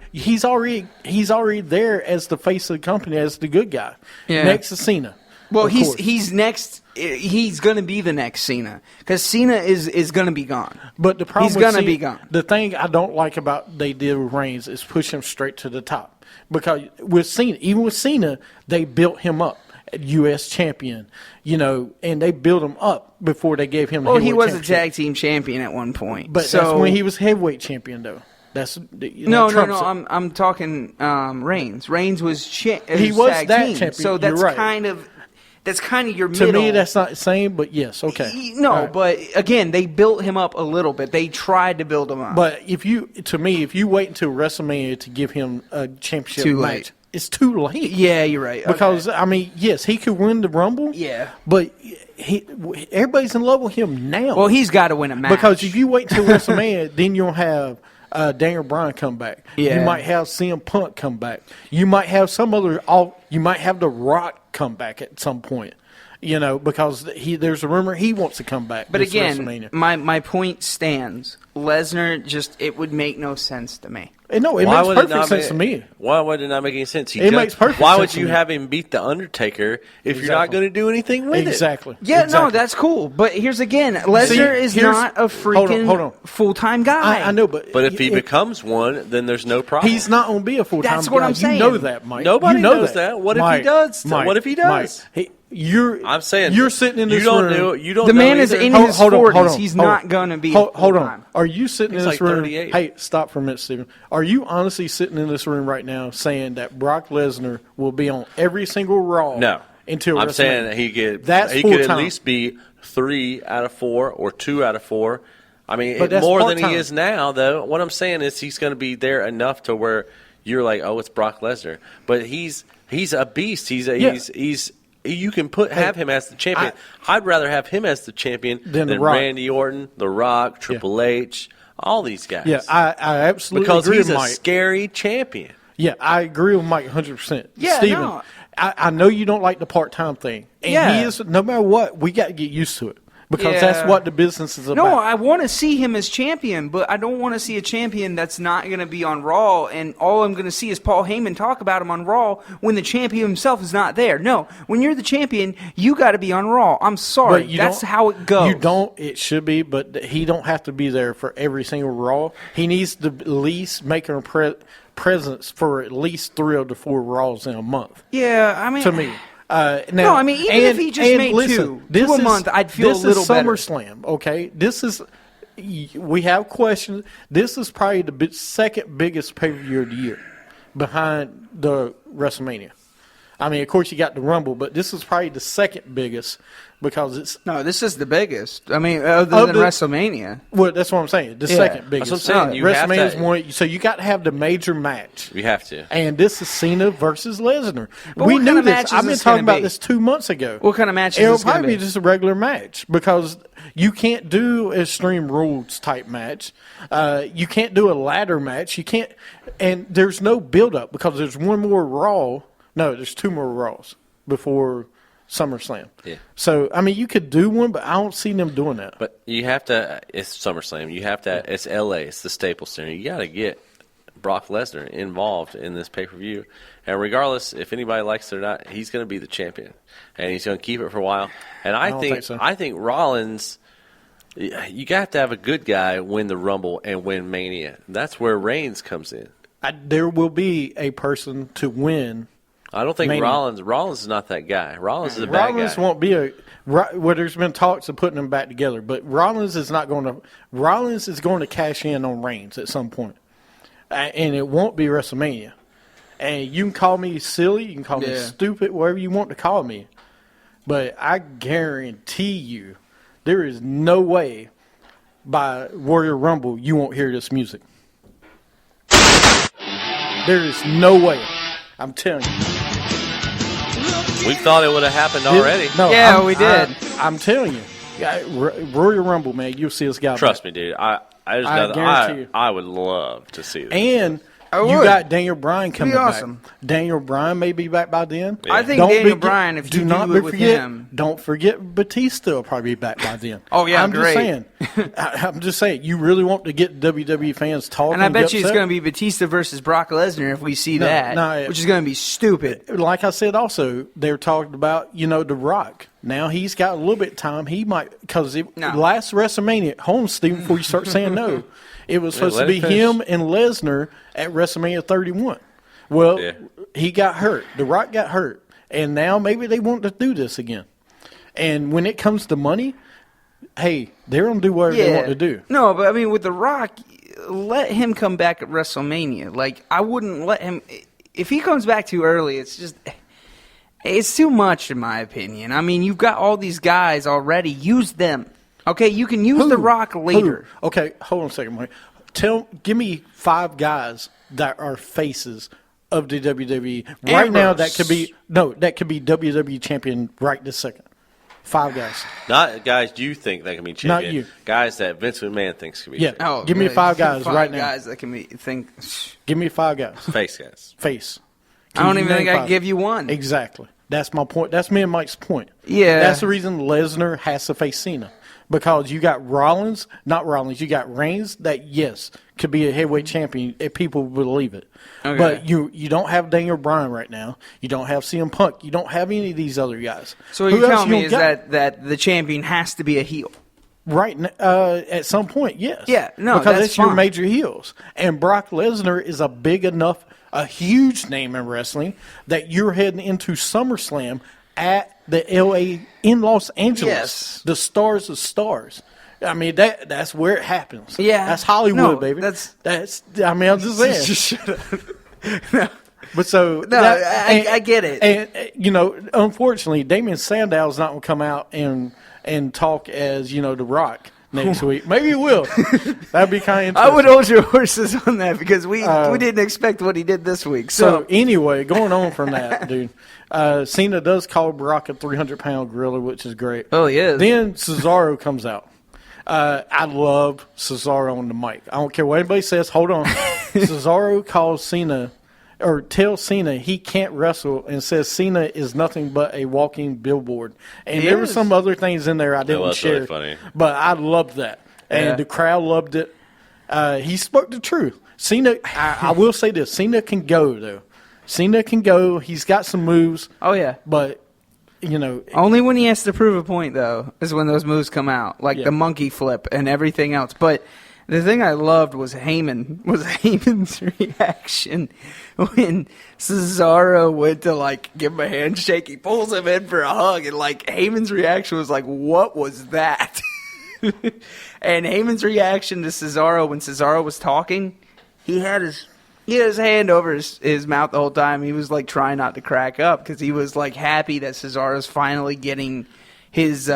He's already there as the face of the company, as the good guy. Yeah. Next to Cena. Well, of course. he's next. He's going to be the next Cena because Cena is going to be gone. But the problem he's with going to Cena- be gone. The thing I don't like about they did with Reigns is push him straight to the top. Because with Cena, even with Cena, they built him up. U.S. champion, and they built him up before they gave him the Well, he heavyweight was a championship. tag team champion at one point. But so, that's when he was heavyweight champion, though. That's No. Trump's- I'm talking Reigns. Reigns was He was tag that team. champion. So that's You're right. kind of your To middle. me, that's not the same, but yes, okay. No, All right. but again, they built him up a little bit. They tried to build him up. But if you wait until WrestleMania to give him a championship Too match, late. it's too late. Yeah, you're right. Because Okay. yes, he could win the Rumble. Yeah. But everybody's in love with him now. Well, he's got to win a match. Because if you wait until WrestleMania, then you'll have Daniel Bryan come back. Yeah. You might have CM Punk come back. You might have you might have The Rock come back at some point. Because there's a rumor he wants to come back. But this again, WrestleMania. my point stands. Lesnar it would make no sense to me. No, it makes perfect sense to me. Why would it not make any sense? Makes perfect Why sense would to you me. have him beat The Undertaker if you're not Exactly. going to do anything with Exactly. Yeah, Exactly. no, that's cool. But here's again, Lesnar is here's- not a freaking hold on. full-time guy. I know, but it? But if he becomes one, then there's no problem. he's not going to be a full-time That's what guy. I'm saying. You know that, Mike. Nobody you know knows that. What if he Mike, does? Mike, What if he does? Mike, I'm saying you're sitting in this you don't room. know. You don't. The know man is either. in Hold- his hold on, 40s. hold on, He's hold not on. going to be Hold on. full-time. Are you sitting He's in this like room? 38. Hey, stop for a minute, Stephen. Are you honestly sitting in this room right now saying that Brock Lesnar will be on every single Raw? No. Until I'm WrestleMania? saying that he could at full-time. least be 3 out of 4 or 2 out of 4. I mean, But that's more than part-time. he is now, though. What I'm saying is he's going to be there enough to where you're like, oh, it's Brock Lesnar. But he's a beast. He's you can have him as the champion. I'd rather have him as the champion Than The than Rock. Randy Orton, The Rock, Triple H, all these guys. Yeah, I absolutely because agree he's with a Mike. scary champion. Yeah, I agree with Mike 100%. Yeah, Steven, no. I know you don't like the part-time thing. And Yeah. he is, no matter what, we got to get used to it. because that's what the business is about. No, I want to see him as champion, but I don't want to see a champion that's not going to be on Raw, and all I'm going to see is Paul Heyman talk about him on Raw when the champion himself is not there. No, when you're the champion, you got to be on Raw. I'm sorry, that's how it goes. You don't. It should be, but he don't have to be there for every single Raw. He needs to at least make a presence for at least 3 of the 4 Raws in a month. Yeah, I mean, to me. Now, no, I mean, even if he just made two a month, I'd feel a little better. This is SummerSlam, okay? We have questions. This is probably the second biggest pay-per-view of the year behind the WrestleMania. I mean, of course, you got the Rumble, but this is probably the second biggest because it's... No, this is the biggest. I mean, other than WrestleMania. Well, that's what I'm saying. The second biggest. That's what I'm saying. WrestleMania is one. So you got to have the major match. You have to. And this is Cena versus Lesnar. But We what knew kind of this. match is I've been this talking gonna about be? this 2 months ago. What kind of match is It'll this going to probably be? be just a regular match because you can't do Extreme Rules type match. You can't do a ladder match. You can't, and there's no build up because there's one more Raw. No, there's 2 more Raws before SummerSlam. Yeah. So I mean, you could do one, but I don't see them doing that. But you have to. It's SummerSlam. You have to. It's LA. It's the Staples Center. You got to get Brock Lesnar involved in this pay-per-view. And regardless if anybody likes it or not, he's going to be the champion, and he's going to keep it for a while. And I think so. I think Rollins. You got to have a good guy win the Rumble and win Mania. That's where Reigns comes in. There will be a person to win. I don't think Mania. Rollins is not that guy. Rollins is a bad Rollins guy. won't be well, there's been talks of putting them back together, but Rollins is not going to. Rollins is going to cash in on Reigns at some point, and it won't be WrestleMania. And you can call me silly, you can call me stupid, whatever you want to call me, but I guarantee you, there is no way by Royal Rumble you won't hear this music. There is no way. I'm telling you. We thought it would have happened already. We did. I'm telling you. Royal Rumble, man, you'll see this guy. Trust me, dude. I guarantee you. I would love to see this. And you got Daniel Bryan coming back. Daniel Bryan may be back by then. I think Daniel Bryan, if you do it with him. Don't forget Batista will probably be back by then. Oh, yeah, I'm great. I'm just saying, you really want to get WWE fans talking. And I bet you it's upset? going to be Batista versus Brock Lesnar if we see which is going to be stupid. Like I said, also, they're talking about, The Rock. Now he's got a little bit of time. He might, because last WrestleMania, hold on, Steve, before you start saying no, it was supposed to be him and Lesnar at WrestleMania 31. Well, he got hurt. The Rock got hurt. And now maybe they want to do this again. And when it comes to money, hey, they're going to do whatever they want to do. No, but I mean, with The Rock, let him come back at WrestleMania. Like, I wouldn't let him. If he comes back too early, it's too much, in my opinion. I mean, you've got all these guys already. Use them. Okay, you can use The Rock later. Who? Okay, hold on a second, Mike. Give me 5 guys that are faces of the WWE right now. That could be WWE champion right this second. 5 guys. Not guys you think that can be champion. Not you. Guys that Vince McMahon thinks can be champion. Oh, give me 5 guys right now. Guys that can be Give me 5 guys. Face guys. Face. I don't even think I can give you one. Exactly. That's my point. That's me and Mike's point. Yeah. That's the reason Lesnar has to face Cena. Because you got you got Reigns that, yes, could be a heavyweight champion if people believe it. Okay. But you don't have Daniel Bryan right now. You don't have CM Punk. You don't have any of these other guys. So what you're telling me is that the champion has to be a heel. Right, at some point, yes. Yeah, no, because that's your fine. major heels. And Brock Lesnar is a huge name in wrestling that you're heading into SummerSlam at the LA in Los Angeles. Yes. The stars of stars. I mean that's where it happens. Yeah. That's Hollywood, baby. That's I mean, I'm just saying. Just shut up. No. But so I get it. And unfortunately, Damien Sandow's not going to come out and talk as The Rock next week. Maybe he will. That'd be kind of interesting. I would hold your horses on that because we didn't expect what he did this week. So anyway, going on from that, dude, Cena does call Brock a 300-pound gorilla, which is great. Oh, he is. Then Cesaro comes out. I love Cesaro on the mic. I don't care what anybody says. Hold on. Cesaro calls Cena or tell Cena he can't wrestle and says Cena is nothing but a walking billboard. And there were some other things in there I didn't share. Really funny. But I loved that. And the crowd loved it. He spoke the truth. Cena, I will say this, Cena can go, though. Cena can go. He's got some moves. Oh, yeah. But, you know. Only when he has to prove a point, though, is when those moves come out, like the monkey flip and everything else. But the thing I loved was Heyman's reaction when Cesaro went to, like, give him a handshake. He pulls him in for a hug, and, like, Heyman's reaction was like, what was that? And Heyman's reaction to Cesaro when Cesaro was talking, he had his hand over his mouth the whole time. He was, like, trying not to crack up because he was, like, happy that Cesaro's finally getting his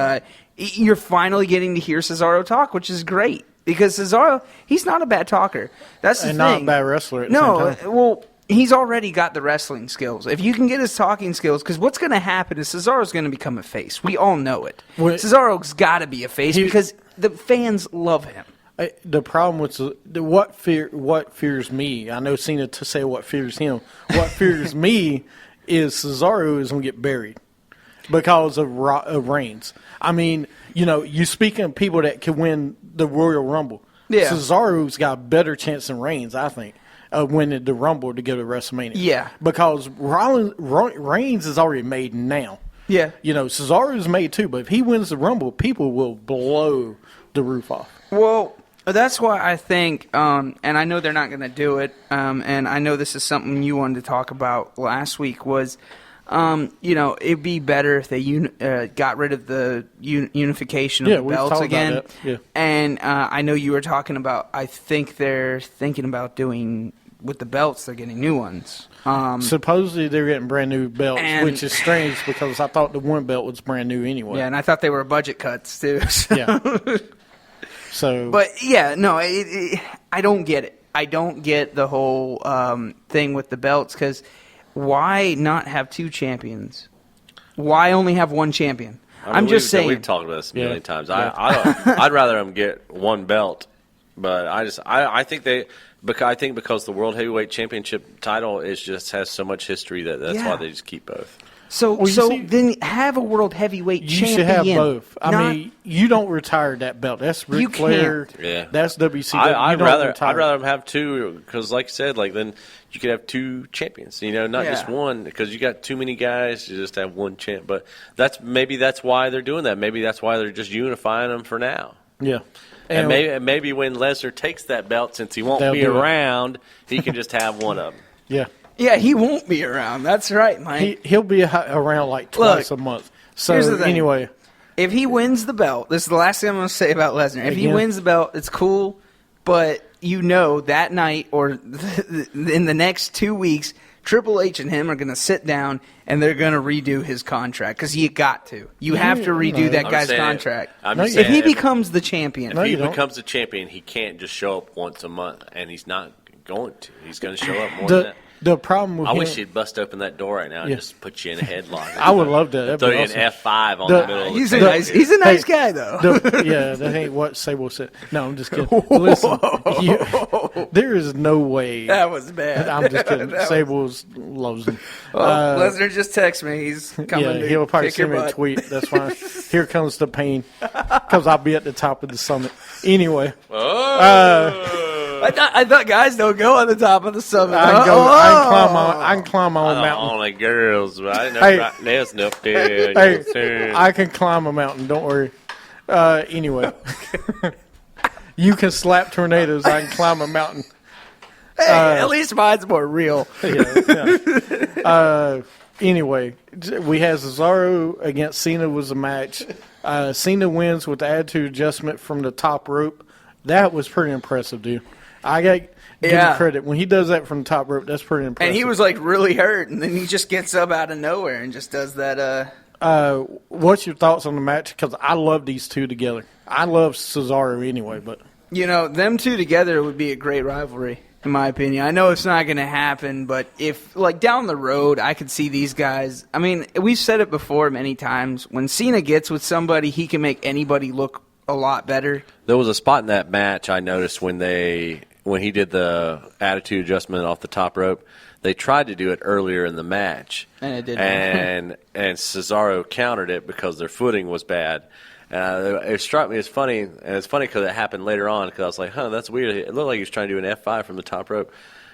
you're finally getting to hear Cesaro talk, which is great. Because Cesaro, he's not a bad talker. That's the thing. And not a bad wrestler at the same time. Well, he's already got the wrestling skills. If you can get his talking skills, because what's going to happen is Cesaro's going to become a face. We all know it. Cesaro's got to be a face because the fans love him. The problem with what fears me, I know Cena to say what fears him. What fears me is Cesaro is going to get buried because of Reigns. I mean, you know, you speaking of people that can win the Royal Rumble. Yeah. Cesaro's got a better chance than Reigns, I think, of winning the Rumble to go to WrestleMania. Yeah. Because Reigns is already made now. Yeah. You know, Cesaro's made too, but if he wins the Rumble, people will blow the roof off. Well, that's why I think, and I know they're not going to do it, and I know this is something you wanted to talk about last week, was you know, it'd be better if they got rid of the unification of the belts again. Yeah. And I know you were talking about, I think they're thinking about doing, with the belts, they're getting new ones. Supposedly they're getting brand new belts, which is strange because I thought the one belt was brand new anyway. Yeah, and I thought they were budget cuts too. So. Yeah. So. But yeah, no, I don't get it. I don't get the whole thing with the belts because why not have two champions? Why only have one champion? I mean, I'm just saying. We've talked about this a million times. I'd rather them get one belt, but I think because the World Heavyweight Championship title has so much history that's why they just keep both. So then have a World Heavyweight Champion. You should have both. I mean, you don't retire that belt. That's Ric Flair. Yeah. That's WCW. I'd rather them have two because, like you said, then you could have two champions. You know, not just one because you got too many guys to just have one champ. But maybe that's why they're doing that. Maybe that's why they're just unifying them for now. Yeah. And maybe when Lesnar takes that belt, since he won't be around, he can just have one of them. Yeah. Yeah, he won't be around. That's right, Mike. He'll be around like twice a month. So here's the thing. Anyway, if he wins the belt, this is the last thing I'm going to say about Lesnar. If he wins the belt, it's cool, but you know that night or in the next 2 weeks, Triple H and him are going to sit down and they're going to redo his contract because you got to. You have to redo that guy's contract. If he becomes the champion. If he becomes the champion, he can't just show up once a month, and he's not going to. He's going to show up more than that. The problem with I wish he'd bust open that door right now and just put you in a headlock. I would love that. Throw you an F5 on the middle of the He's a nice guy, though. That ain't what Sable said. No, I'm just kidding. Listen, there is no way. That was bad. I'm just kidding. Sable loves him. Lesnar just texted me. He's coming to he'll probably kick your send me a butt. tweet. That's fine. Here comes the pain. Because I'll be at the top of the summit. Anyway. I thought guys don't go on the top of the summit. I can climb my own mountain. Only girls, but I know there's no there. I can climb a mountain. Don't worry. Anyway, you can slap tornadoes. I can climb a mountain. Hey, at least mine's more real. Anyway, we had Cesaro against Cena was a match. Cena wins with the attitude adjustment from the top rope. That was pretty impressive, dude. I got to give him credit. When he does that from the top rope, that's pretty impressive. And he was, like, really hurt, and then he just gets up out of nowhere and just does that. What's your thoughts on the match? Because I love these two together. I love Cesaro anyway, but... You know, them two together would be a great rivalry, in my opinion. I know it's not going to happen, but if, like, down the road, I could see these guys... I mean, we've said it before many times. When Cena gets with somebody, he can make anybody look a lot better. There was a spot in that match I noticed when he did the attitude adjustment off the top rope. they tried to do it earlier in the match, And it didn't. and Cesaro countered it because their footing was bad. It struck me as funny, and it's funny because it happened later on. Because I was like, "That's weird." It looked like he was trying to do an F5 from the top rope,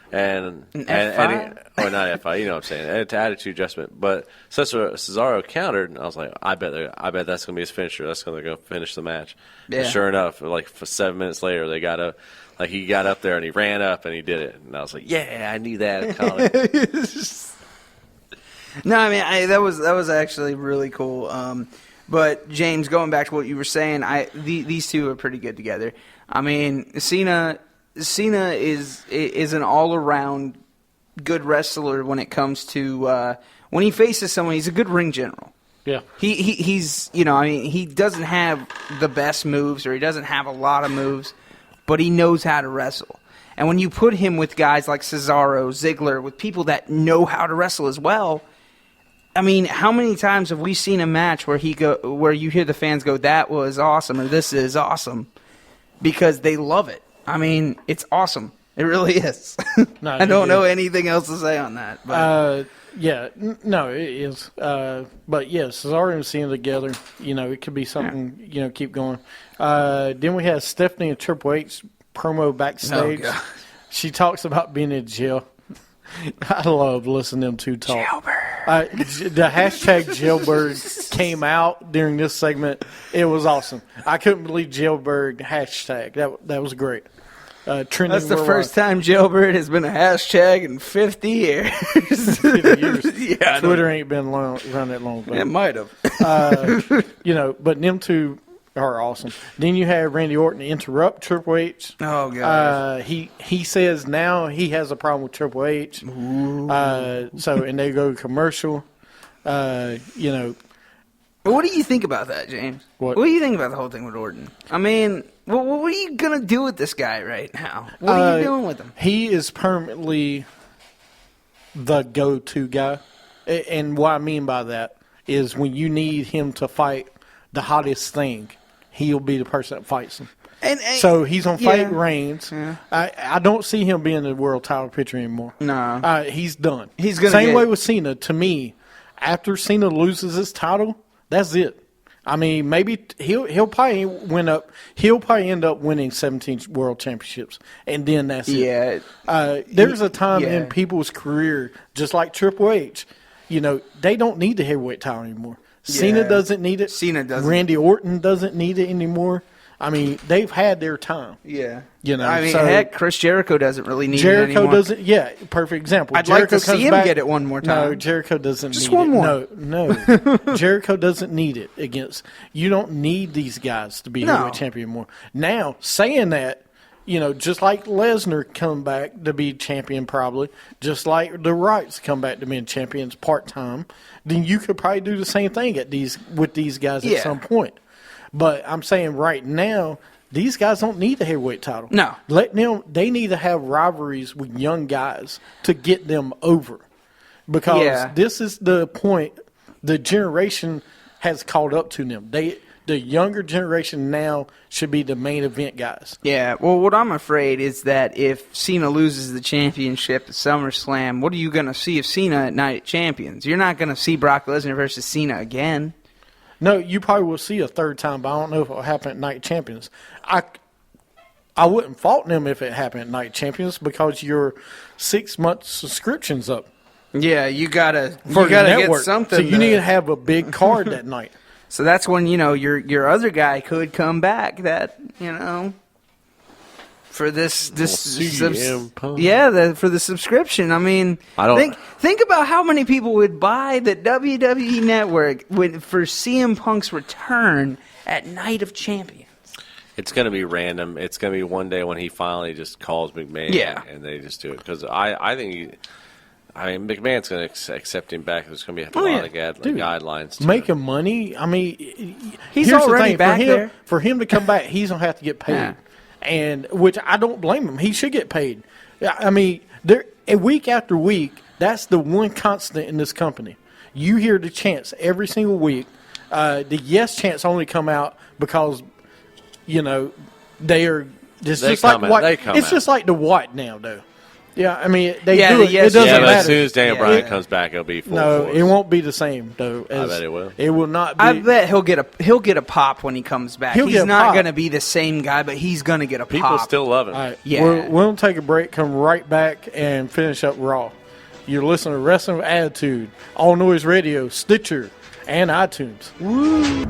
and F5? or not F5. You know what I'm saying? It's attitude adjustment. But Cesaro countered, and I was like, "I bet that's going to be his finisher. That's going to go finish the match." Yeah. And sure enough, like for 7 minutes later, they got up. Like he got up there and he ran up and he did it, and I was like, "Yeah, I knew that." In college. No, I mean that was actually really cool. But James, going back to what you were saying, these two are pretty good together. I mean, Cena is an all around good wrestler when it comes to when he faces someone. He's a good ring general. Yeah, he's he doesn't have the best moves or he doesn't have a lot of moves, but he knows how to wrestle. And when you put him with guys like Cesaro, Ziggler, with people that know how to wrestle as well. I mean, how many times have we seen a match where you hear the fans go, "That was awesome," or "This is awesome," because they love it. I mean, it's awesome. It really is. No, I don't know anything else to say on that. But. No, it is. But yes, Cesaro and Cena together, it could be something, keep going. Then we have Stephanie and Triple H promo backstage. Oh, God. She talks about being in jail. I love listening to them two talk. The hashtag jailbird came out during this segment. It was awesome. I couldn't believe jailbird hashtag. That was great. Trending That's the worldwide. first time jailbird has been a hashtag in 50 years. 50 years. Yeah, Twitter ain't been around that long. It might have. But them two are awesome. Then you have Randy Orton interrupt Triple H. Oh, God. He says now he has a problem with Triple H. And they go commercial. But what do you think about that, James? What? What do you think about the whole thing with Orton? I mean, what are you going to do with this guy right now? What are you doing with him? He is permanently the go-to guy. And what I mean by that is when you need him to fight the hottest thing, he'll be the person that fights him. So he's going to fight Reigns. Yeah. I don't see him being in the world title picture anymore. No. He's done. He's gonna Same way with Cena. To me, after Cena loses his title, that's it. I mean, maybe he'll probably win up. He'll probably end up winning 17 world championships, and then that's it. There's a time in people's career, just like Triple H, they don't need the heavyweight title anymore. Cena doesn't need it. Cena doesn't. Randy Orton doesn't need it anymore. I mean, they've had their time. Yeah. I mean, heck, Chris Jericho doesn't really need it anymore. Jericho doesn't. Yeah, perfect example. I'd Jericho like to see him get it one more time. No, Jericho doesn't Just need one it. more. No. Jericho doesn't need it against. You don't need these guys to be heavyweight champion anymore. Now, saying that, just like Lesnar come back to be champion probably, just like the Wrights come back to being champions part-time, then you could probably do the same thing with these guys at some point. But I'm saying right now, these guys don't need the heavyweight title. No. They need to have rivalries with young guys to get them over. Because this is the point the generation has caught up to them. The younger generation now should be the main event guys. Yeah, well, what I'm afraid is that if Cena loses the championship at SummerSlam, what are you going to see of Cena at Night Champions? You're not going to see Brock Lesnar versus Cena again. No, you probably will see a third time, but I don't know if it will happen at Night Champions. I wouldn't fault them if it happened at Night Champions because your 6-month subscription's up. Yeah, you gotta get something. So you need to have a big card that night. So that's when your other guy could come back. That for this for the subscription. I mean, think about how many people would buy the WWE Network for CM Punk's return at Night of Champions. It's going to be random. It's going to be one day when he finally just calls McMahon and they just do it. Because I think McMahon's going to accept him back. There's going to be a lot of guidelines. Making money. I mean, he's here's already the thing. back there. For him to come back, he's going to have to get paid. Yeah. And which I don't blame him. He should get paid. I mean, week after week, that's the one constant in this company. You hear the chants every single week. The yes chants only come out because, they are. It's just like the what now, though. Yeah, I mean, they Yeah, do it. yes, It doesn't Yeah, but matter. as soon as Daniel Bryan comes back, it'll be full No, force. it won't be the same though. I bet it will. It will not be. I bet he'll get a pop when he comes back. He'll He's get a not pop. going to be the same guy, but he's going to get a People pop. still love him. All right, Yeah. we'll take a break, come right back, and finish up Raw. You're listening to Wrestling with Attitude, All Noise Radio, Stitcher, and iTunes. Woo!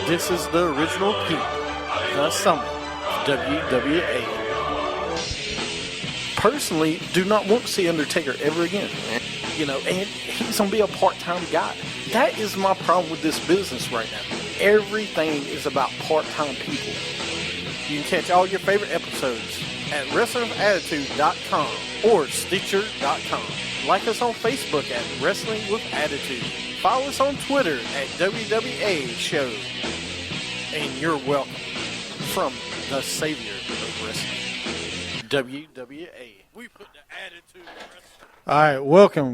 This is the original Pete, the Summit, WWA. Personally, do not want to see Undertaker ever again. You know, and he's going to be a part-time guy. That is my problem with this business right now. Everything is about part-time people. You can catch all your favorite episodes at WrestlingWithAttitude.com or Stitcher.com. Like us on Facebook at Wrestling with Attitude. Follow us on Twitter at WWA Show. And you're welcome from the savior of wrestling, WWA. We put the attitude in wrestling. All right,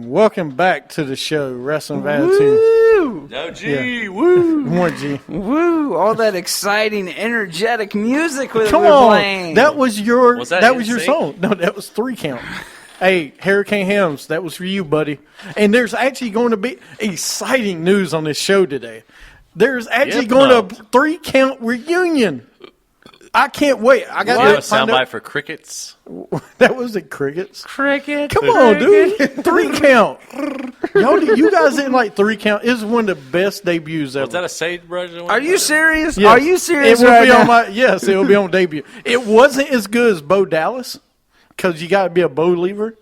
welcome back to the show, Wrestling with Attitude. Woo! No, G, Yeah. woo! More G. Woo! All that exciting, energetic music we're Come on, playing. that was your Was that was your NSYNC? song. No, that was 3 Count. Hey, Hurricane Helms, that was for you, buddy. And there's actually going to be exciting news on this show today. There's actually going to 3 Count reunion. I can't wait. I got You have a to find soundbite out. for crickets? That was it, crickets. Cricket. Come on, dude. 3 Count. You guys didn't like 3 Count. It's one of the best debuts ever. Was that a sagebrush? Are you serious? Yes. Are you serious It will right be now? on my yes. It will be on debut. It wasn't as good as Bo Dallas because you got to be a Bo lever.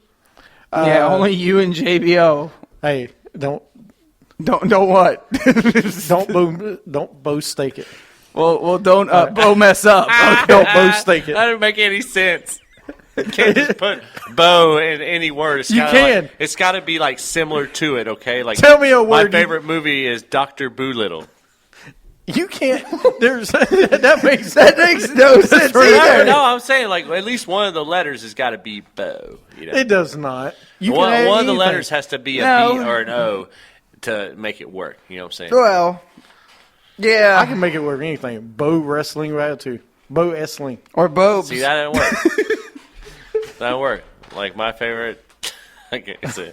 Yeah, only you and JBO. Hey, don't Don't know what. Bo stake it. Well, don't Bo mess up. Don't Bo stink it. That doesn't make any sense. You can't just put Bo in any word. It's You gotta, can. Like, it's got to be like similar to it. Okay. Like Tell me a My word. favorite movie is Dr. Boolittle. You can't. There's that makes no sense either. No, I'm saying like at least one of the letters has got to be Bo. You know? It does not. You can One add of the anything. letters has to be a No. B or an O to make it work. You know what I'm saying? Well, yeah. I can make it work with anything. Bo wrestling attitude. Bo Essling. Or Bo. See, that didn't work. That didn't work. Like my favorite. I can't say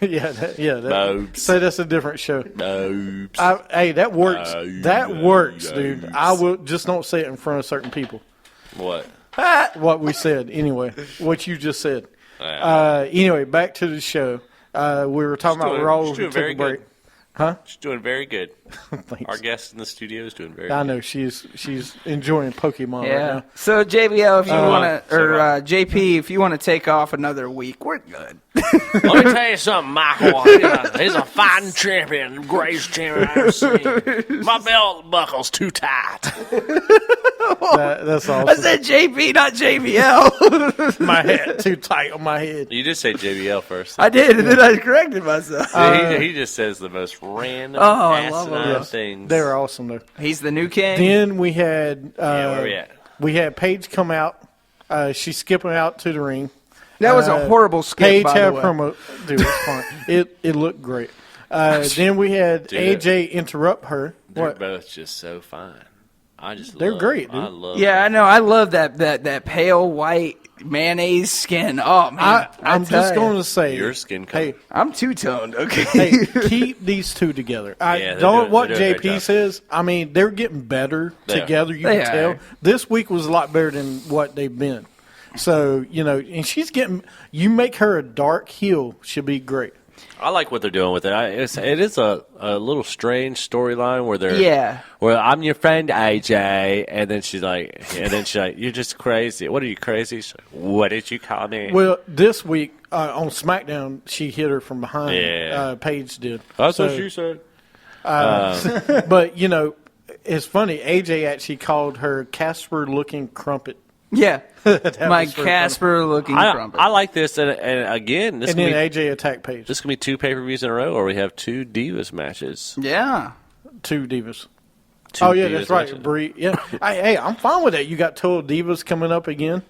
it. yeah. That, Bobes. so that's a different show. Bobes. Hey, that works. That works, Bobes. dude. I will just don't say it in front of certain people. What? What we said anyway. What you just said. Yeah. Anyway, back to the show. We were talking about Raw. She's doing Took a very break. good. Huh? She's doing very good. Thanks. Our guest in the studio is doing very I good. know she's enjoying Pokemon right Yeah. now. So JBL, if you want to, so or what? JP, if you want to take off another week, we're good. Let me tell you something, Michael. He's a fighting champion, the greatest champion I've ever seen. My belt buckle's too tight. That's awesome. I said JP, not JBL. My hat too tight on my head. You did say JBL first. I did, and then I corrected myself. he just says the most random, I love asinine him. things. They're awesome though. He's the new king. Then we had where we at? we had Paige come out. She's skipping out to the ring. That was a horrible skip, Paige by had the way. promo. Dude, it's fine. It looked great. Then we had Dude, AJ interrupt her. They're What? both just so fine. They're love, great, dude. I love Yeah, I know. I love that pale white mayonnaise skin. Oh man, I'm just going to say, your skin hey, color. I'm two toned. Okay. hey, keep these two together. Yeah, they're don't doing- what they're doing a great JP job. says. I mean, they're getting better They are. together. You They can tell. are. This week was a lot better than what they've been. So and she's getting. You make her a dark heel, she'll be great. I like what they're doing with it. It is a little strange storyline where they're Yeah. Where I'm your friend AJ, and then she's like, you're just crazy. What are you crazy? She's like, what did you call me? Well, this week on SmackDown, she hit her from behind. Yeah. Paige did. That's what So, she said. But it's funny. AJ actually called her Casper-looking crumpet. Yeah, That my was very Casper looking crumpet. I like this, and again, this And can then be AJ attacked Paige. this can be 2 pay-per-views in a row, or we have 2 Divas matches. Yeah. 2 divas. 2 Oh yeah, Divas that's right. matches. Brie. Yeah. hey, I'm fine with that. You got Total Divas coming up again.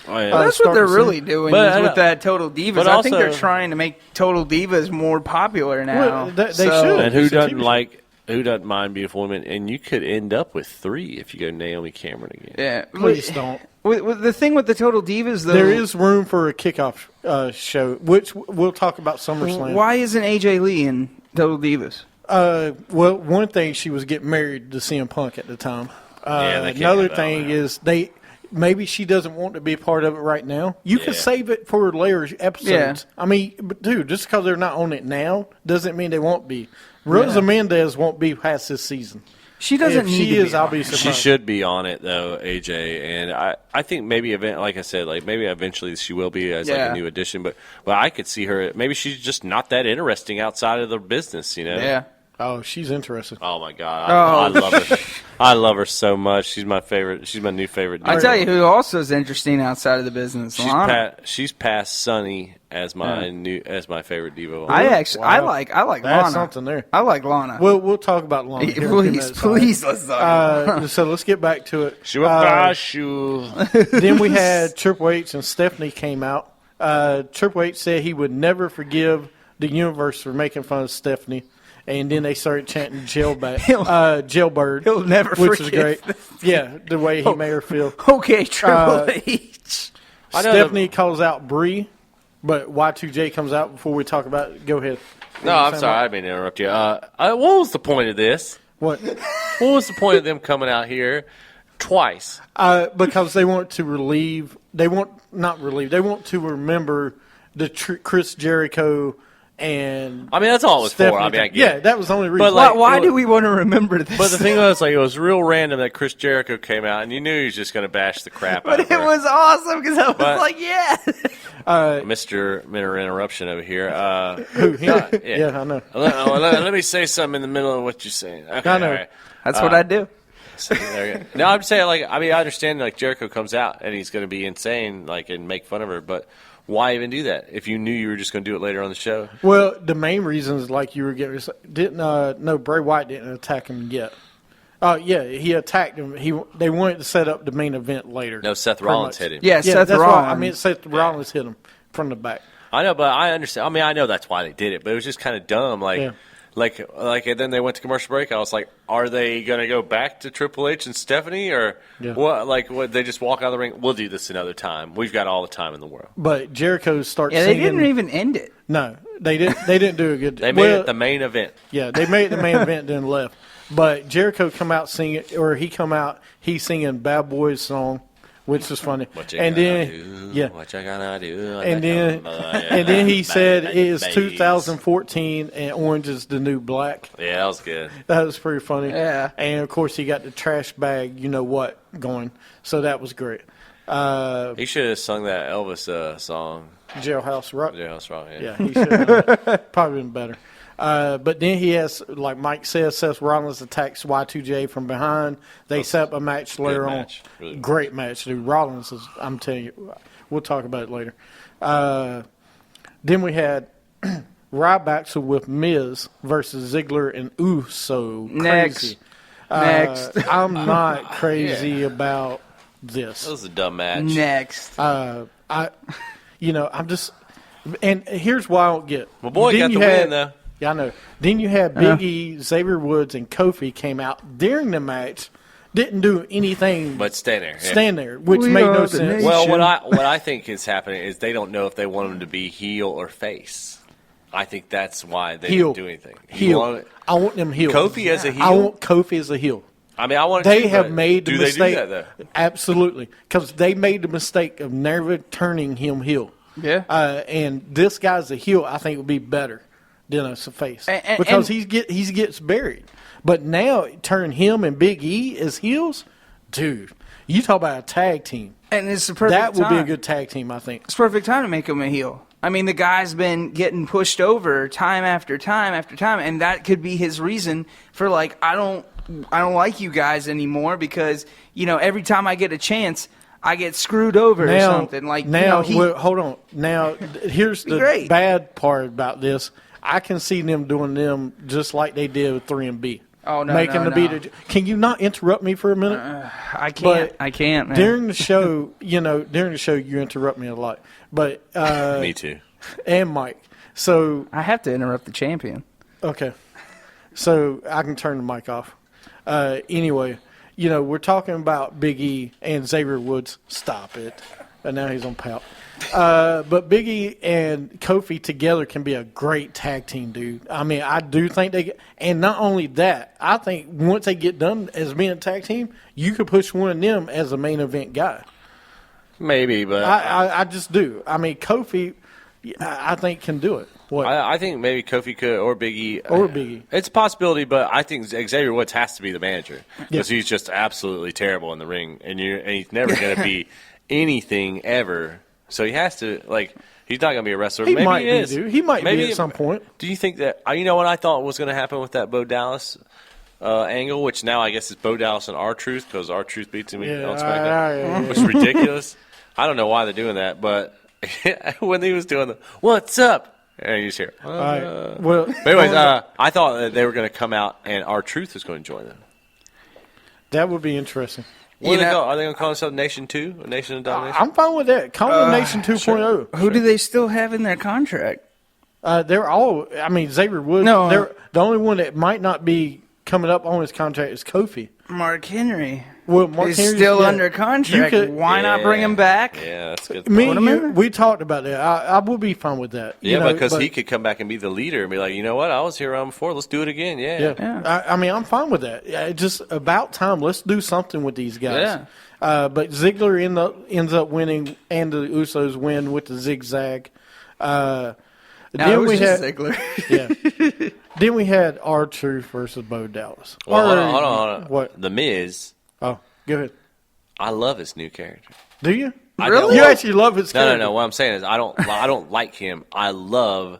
Oh, yeah. Well, that's what they're starting really soon. doing But, is with that Total Divas. but I think they're also- trying to make Total Divas more popular now. Well, they So- should. And who It's a doesn't TV show. like? Who doesn't mind beautiful women? And you could end up with 3 if you go Naomi Cameron again. Yeah, Please don't. With the thing with the Total Divas, though, There is room for a kickoff show, which we'll talk about SummerSlam. Why isn't AJ Lee in Total Divas? Well, one thing, she was getting married to CM Punk at the time. Yeah, they can't Another have that thing on is maybe she doesn't want to be a part of it right now. You can Yeah. save it for later episodes. Yeah. I mean, but dude, just because they're not on it now doesn't mean they won't be. Rosa Mendez won't be past this season. She doesn't If need she to is, be I'll on be it. surprised. She should be on it though, AJ, and I think maybe like I said, like maybe eventually she will be as like Yeah. a new addition. But I could see her. Maybe she's just not that interesting outside of the business, Yeah. Oh, she's interested. Oh my god, I love her. I love her so much. She's my favorite. She's my new favorite. I tell you who also is interesting outside of the business. Lana. She's past Sunny as my favorite diva. I like That's Lana. something there. I like Lana. We'll talk about Lana. here in a few minutes. Please, let's talk. So let's get back to it. She will pass you. Then we had Triple H and Stephanie came out. Triple H said he would never forgive the universe for making fun of Stephanie. And then they started chanting jailbird. He'll never which was forgive. great. Yeah, the way he made her feel. Okay, Triple H. I know Stephanie calls out Brie, but Y2J comes out before we talk about it. Go ahead. No, I'm sorry. I didn't mean to interrupt you. What was the point of this? What? What was the point of them coming out here twice? Because they want to relieve. They want to remember the Chris Jericho and. I mean, that's all it was for. I mean, I get yeah, it. that was the only reason. But, like, Why do we want to remember this? But the thing was, like, it was real random that Chris Jericho came out, and you knew he was just going to bash the crap out But of it her. was awesome because I was But- like, yeah. Mr. Minor Interruption over here. Yeah, I know. Let me say something in the middle of what you're saying. Okay, I know. all right. That's what I do. No, I'm saying, like, I mean, I understand, like, Jericho comes out and he's going to be insane, like, and make fun of her, but why even do that if you knew you were just going to do it later on the show? Well, the main reason is like you were getting no, Bray Wyatt didn't attack him yet. Yeah, he attacked him. They wanted to set up the main event later. No, Seth Rollins hit him. Yeah, Seth that's Rollins. why, I mean, Seth Rollins hit him from the back. I know, but I understand. I mean, I know that's why they did it, but it was just kind of dumb. Like, and then they went to commercial break. I was like, are they going to go back to Triple H and Stephanie, or what? Like, what? They just walk out of the ring. We'll do this another time. We've got all the time in the world. But Jericho starts. Yeah, singing, they didn't even end it. No, they didn't. They didn't do a good. They made it the main event. Yeah, they made it the main event, then left. But Jericho come out singing, or he come out, he's singing Bad Boys song, which is funny. What you and gonna then, do? yeah, What you gonna do? and then he said it is 2014 and orange is the new black. Yeah, that was good. That was pretty funny. Yeah. And of course he got the trash bag, you know what, going. So that was great. He should have sung that Elvis song. Jailhouse Rock. Jailhouse Rock. Yeah, he should have probably been better. But then he has, like Mike says, Seth Rollins attacks Y2J from behind. They set up a match later on. Really Great match, dude. Rollins is, I'm telling you, we'll talk about it later. Then we had Ryback with Miz versus Ziggler and Uso. Crazy. Next. I'm not crazy about this. That was a dumb match. Next. I'm just, and here's why I don't get. My boy Then got the you win, though. Yeah, I know. Then you had Big E, Xavier Woods, and Kofi came out during the match, didn't do anything but stand there. Stand there, which made no sense. Well, what I think is happening is they don't know if they want him to be heel or face. I think that's why they didn't do anything. Heel. I want them heel. Kofi as a heel? I want Kofi as a heel. I mean, I want. They have made the do mistake. They do that, though? Absolutely, because they made the mistake of never turning him heel. Yeah. And this guy's a heel. I think would be better than a face because he gets buried. But now turn him and Big E as heels, dude. You talk about a tag team, and it's the perfect that would time. be a good tag team. I think It's perfect time to make him a heel. I mean, the guy's been getting pushed over time after time after time, and that could be his reason for, like, I don't like you guys anymore because, you know, every time I get a chance, I get screwed over or something. Like, now, you know, hold on. Now, here's the bad part about this. I can see them doing them just like they did with 3B. Oh, no, making no, the beat. Can you not interrupt me for a minute? I can't. I can't, man. During the show, you interrupt me a lot. But me too. And Mike. So I have to interrupt the champion. Okay. So I can turn the mic off. Anyway, we're talking about Big E and Xavier Woods. Stop it. And now he's on pout. But Big E and Kofi together can be a great tag team, dude. I mean, I do think and not only that, I think once they get done as being a tag team, you could push one of them as a main event guy. Maybe, but I just do. I mean, Kofi, I think can do it. What? I think maybe Kofi could or Big E. Or Big E. It's a possibility, but I think Xavier Woods has to be the manager because he's just absolutely terrible in the ring, and he's never going to be anything ever. So he has to, he's not going to be a wrestler. He Maybe might he be, is. dude. He might be at some point. Do you think that, you know what I thought was going to happen with that Bo Dallas angle, which now I guess is Bo Dallas and R-Truth because R-Truth beats him on SmackDown, which is ridiculous. I don't know why they're doing that, but when he was doing the, what's up? And you just hear, Well, but anyways, I thought that they were going to come out and R-Truth was going to join them. That would be interesting. Are they going to call themselves Nation 2? Or Nation of Domination? I'm fine with that. Call them Nation 2.0. Sure. Who do they still have in their contract? They're all, Xavier Woods. The only one that might not be coming up on his contract is Kofi. Mark Henry. Well, Mark He's Henry's still under contract. Why not bring him back? Yeah, that's good. We talked about that. I would be fine with that. Yeah, because he could come back and be the leader and be like, you know what, I was here around before. Let's do it again. Yeah. I'm fine with that. It's just about time. Let's do something with these guys. Yeah. But Ziggler ends up winning, and the Usos win with the zigzag. Then we had Ziggler. Yeah. Then we had R-Truth versus Bo Dallas. Well, hold on. What? The Miz. Oh, go ahead. I love his new character. Do you? Really? You actually love his character? No. What I'm saying is I don't like him. I love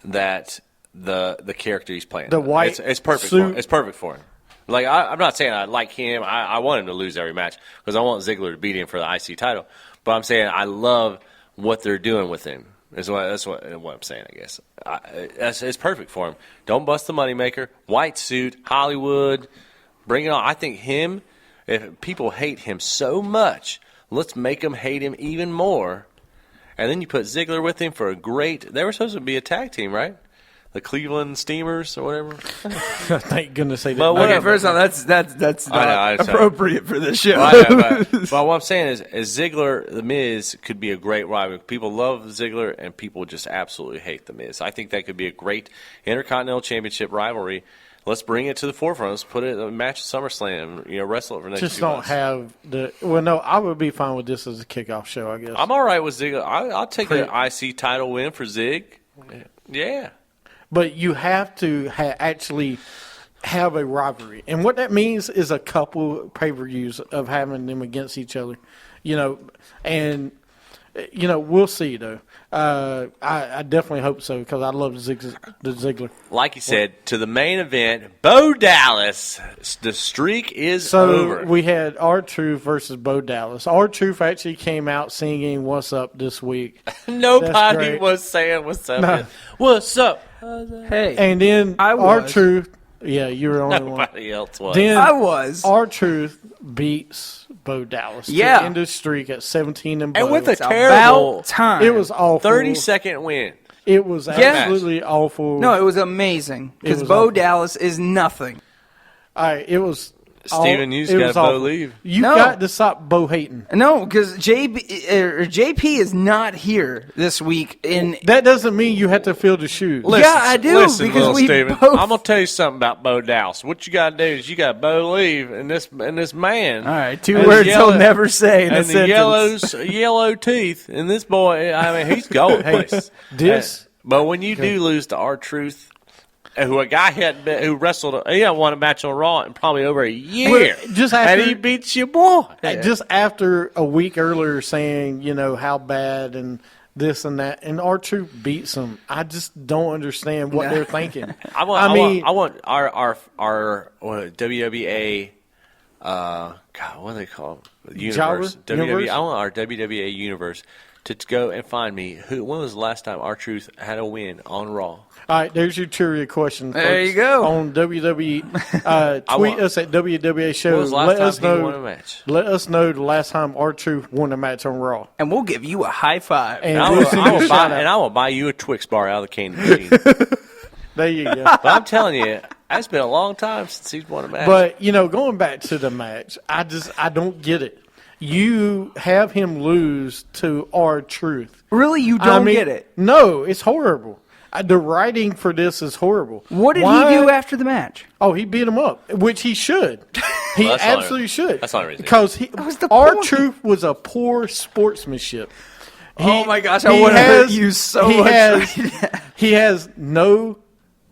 that the character he's playing. The white It's perfect suit. for him. It's perfect for him. Like, I'm not saying I like him. I want him to lose every match because I want Ziggler to beat him for the IC title. But I'm saying I love what they're doing with him. That's what I'm saying, I guess. It's perfect for him. Don't bust the moneymaker. White suit, Hollywood, bring it on. I think him, if people hate him so much, let's make them hate him even more. And then you put Ziggler with him for a great – they were supposed to be a tag team, right? The Cleveland Steamers or whatever. Thank goodness they didn't. But Okay, first off, that's not appropriate for this show. But what I'm saying is Ziggler, The Miz could be a great rival. People love Ziggler, and people just absolutely hate The Miz. I think that could be a great Intercontinental Championship rivalry. Let's bring it to the forefront. Let's put it in a match at SummerSlam. Wrestle it for the next just 2 don't months. have the. Well, no, I would be fine with this as a kickoff show. I guess I'm all right with Ziggler. I'll take an IC title win for Zig. Yeah. But you have to actually have a rivalry. And what that means is a couple pay-per-views of having them against each other. And, we'll see, though. I definitely hope so because I love the Ziggler. Like you said, to the main event, Bo Dallas. The streak is over. So we had R-Truth versus Bo Dallas. R-Truth actually came out singing "What's Up" this week. Nobody was saying "What's up." No. What's up? Hey, and then R-Truth. Yeah, you were the only one. Nobody else was. Then I was. R-Truth beats Bo Dallas. Yeah. To end the streak at 17 and And Bo. with a terrible about time. It was awful. 30-second win. It was absolutely awful. No, it was amazing because was Bo awful. Dallas is nothing. All right, it was. Steven, you just it got was Bo awful. leave. You No. got to stop Bo hating. No, because JP is not here this week. That doesn't mean you have to fill the shoes. Yeah, I do, Listen, because little we Steven, both- I'm gonna tell you something about Bo Dallas. What you gotta do is you got Bo leave and this man. All right, two and words yellow- he'll never say in a and the sentence. yellow teeth. And this boy, I mean, he's going places. But when you do lose to R-Truth, who a guy who wrestled, he hadn't won a match on Raw in probably over a year. Well, just after- and he beats your boy. Just after a week earlier saying, how bad and this and that, and R-Truth beats him. I just don't understand what they're thinking. I want our WWA. God, what do they call it? Universe. Universe? I want our WWE universe to go and find me when was the last time R-Truth had a win on Raw? All right, there's your trivia question. There folks, you go. On WWE. Tweet us at WWA Show. When was the last time he won a match? Let us know the last time R-Truth won a match on Raw. And we'll give you a high five. And I will buy you a Twix bar out of the candy machine. There you go. But I'm telling you, it's been a long time since he's won a match. But, going back to the match, I don't get it. You have him lose to R-Truth. Really, you don't get it? No, it's horrible. The writing for this is horrible. What did he do after the match? Oh, he beat him up, which he should. He Well, that's absolutely not- should. that's not a reason. Because was the R-Truth was a poor sportsmanship. Oh my gosh, I want to hurt you so much. He has no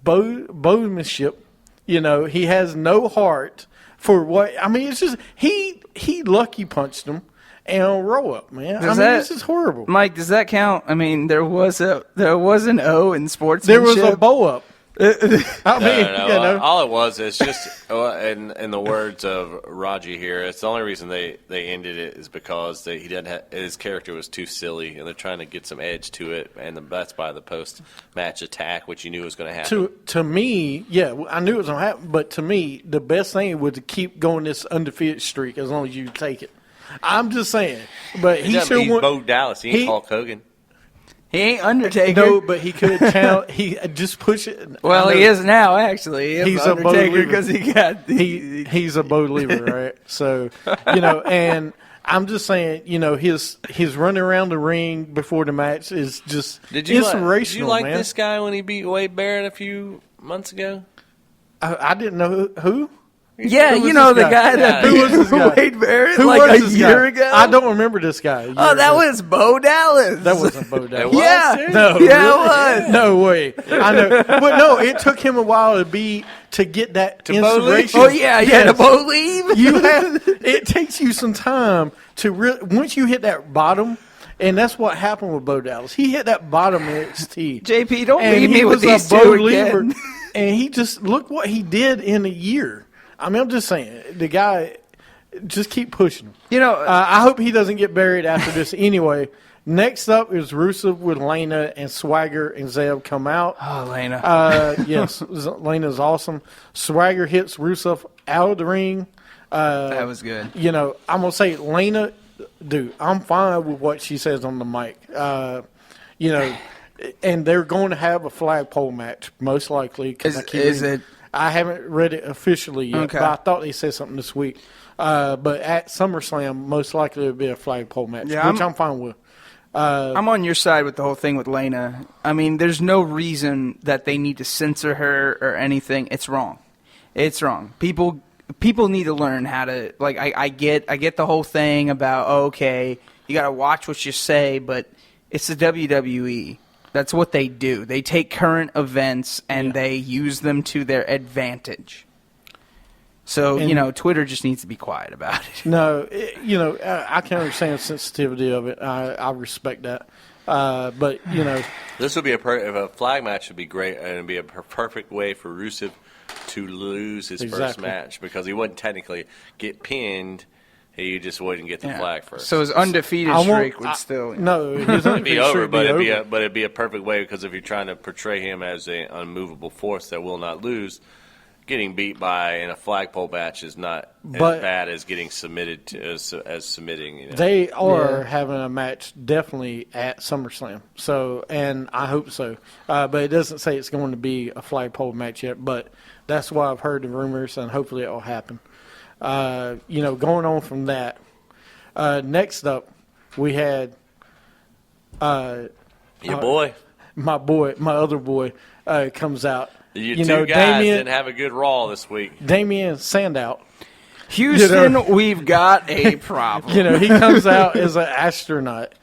bowmanship. He has no heart for what. I mean, it's just he lucky punched him and roll up, man. This is horrible. Mike, does that count? I mean, there was an O in sportsmanship. There was a bow up. No. All it was is just, in the words of Raji here, it's the only reason they ended it is because he didn't have, his character was too silly, and they're trying to get some edge to it, and that's by the post-match attack, which you knew was going to happen. To me, yeah, I knew it was going to happen, but to me, the best thing was to keep going this undefeated streak as long as you take it. I'm just saying. But he doesn't should mean Bo Dallas. He ain't Hulk Hogan. He ain't Undertaker. No, but he could count. He just push it. Well, he is now, actually. He's Undertaker a because he got he's a Bo lever, right? So and I'm just saying, his running around the ring before the match is just inspirational. Did you like man. this guy when he beat Wade Barrett a few months ago? I didn't know who. Yeah, Who was the this guy that Who was this guy? Wade Barrett Who like was a this year guy? ago. I don't remember this guy. Oh, that was Bo Dallas. That wasn't Bo Dallas. Yeah, No, yeah, really? it was. No way. I know, but no, it took him a while to get that inspiration. Oh yeah, to Bo leave. It takes you some time to once you hit that bottom. And that's what happened with Bo Dallas. He hit that bottom NXT. JP, don't and leave he me with was these a Bo two lever. again. And he just look what he did in a year. I mean, I'm just saying, the guy, just keep pushing him. You know, I hope he doesn't get buried after this anyway. Next up is Rusev with Lena, and Swagger and Zeb come out. Oh, Lena. Yes, Lena's awesome. Swagger hits Rusev out of the ring. That was good. You know, I'm going to say Lena, dude, I'm fine with what she says on the mic. You know, and they're going to have a flagpole match, most likely. I haven't read it officially yet, Okay. but I thought they said something this week. But at SummerSlam, most likely it'll be a flagpole match, which I'm fine with. I'm on your side with the whole thing with Lena. I mean, there's no reason that they need to censor her or anything. It's wrong. It's wrong. People need to learn how to, like, I get the whole thing about, okay, you got to watch what you say, but it's the WWE. That's what they do. They take current events and they use them to their advantage. So, you know, Twitter just needs to be quiet about it. No, you know, I can understand the sensitivity of it. I respect that. But, you know. This would be if a flag match would be great, and it would be a perfect way for Rusev to lose his first match, because he wouldn't technically get pinned. He just wouldn't get the flag first. So his undefeated streak would still... No, his it'd be over, but it'd be a perfect way, because if you're trying to portray him as an unmovable force that will not lose, getting beat by in a flagpole match is not as bad as getting submitted to, as submitting. You know. They are having a match definitely at SummerSlam. So, and I hope so. But it doesn't say it's going to be a flagpole match yet. But that's why I've heard the rumors, and hopefully it will happen. You know, going on from that. Next up, we had your boy, my other boy, comes out. You know, guys didn't have a good Raw this week. Damien Sandow. Houston, we've got a problem. You know, he comes out as an astronaut.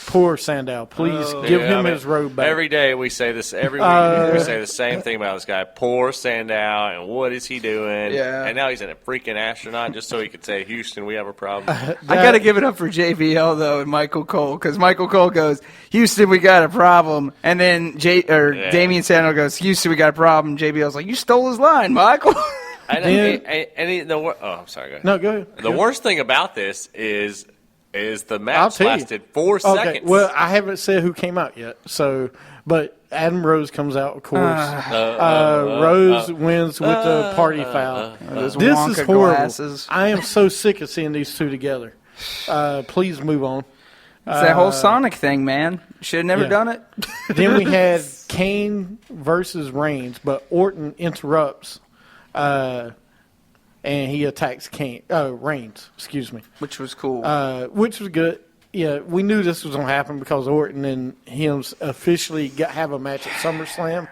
Poor Sandow. Please give him his robe back. Every day we say this. Every week we say the same thing about this guy. Poor Sandow, and what is he doing? Yeah. And now he's in a freaking astronaut just so he could say, Houston, we have a problem. I got to give it up for JBL, though, and Michael Cole, because Michael Cole goes, Houston, we got a problem. And then Damien Sandow goes, Houston, we got a problem. JBL's like, you stole his line, Michael. I'm sorry, go ahead. No, go ahead. The worst thing about this is the match lasted 4 seconds. Well, I haven't said who came out yet. So, but Adam Rose comes out, of course. Rose wins with the party foul. This is horrible. Glasses. I am so sick of seeing these two together. Please move on. It's that whole Sonic thing, man. Should have never done it. Then we had Kane versus Reigns, but Orton interrupts. And he attacks Reigns, excuse me. Which was cool. Which was good. Yeah, we knew this was going to happen because Orton and him officially have a match at SummerSlam,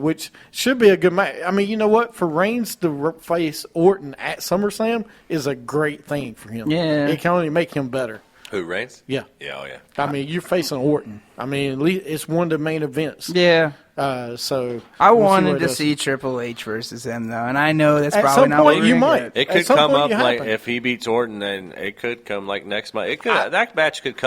which should be a good match. I mean, you know what? For Reigns to face Orton at SummerSlam is a great thing for him. Yeah. It can only make him better. Who, Reigns? Yeah. Yeah, oh yeah. I mean, you're facing Orton. I mean, at least it's one of the main events. Yeah. So I wanted to see Triple H versus him, though, and I know that's probably not point what you we're might. gonna It could come up like if he beats Orton, then it could come like next month. It could that match could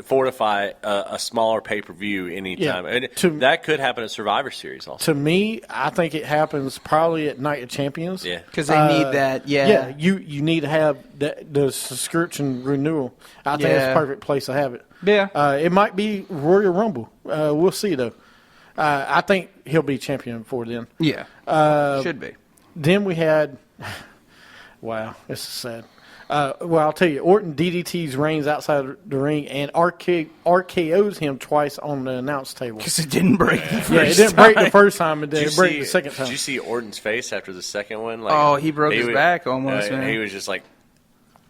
fortify a smaller pay per view anytime, and that could happen at Survivor Series also. To me, I think it happens probably at Night of Champions. Yeah, because they need that. Yeah, you need to have the subscription renewal. I think it's a perfect place to have it. Yeah, it might be Royal Rumble. We'll see though. I think he'll be champion before then. Yeah, should be. Then we had, wow, this is sad. Well, I'll tell you, Orton DDTs Reigns outside the ring and RKO's him twice on the announce table. Because it didn't break the first time. Yeah, it didn't break the first time, and then it broke the second time. Did you see Orton's face after the second one? Like, he broke his back almost. Man. He was just like,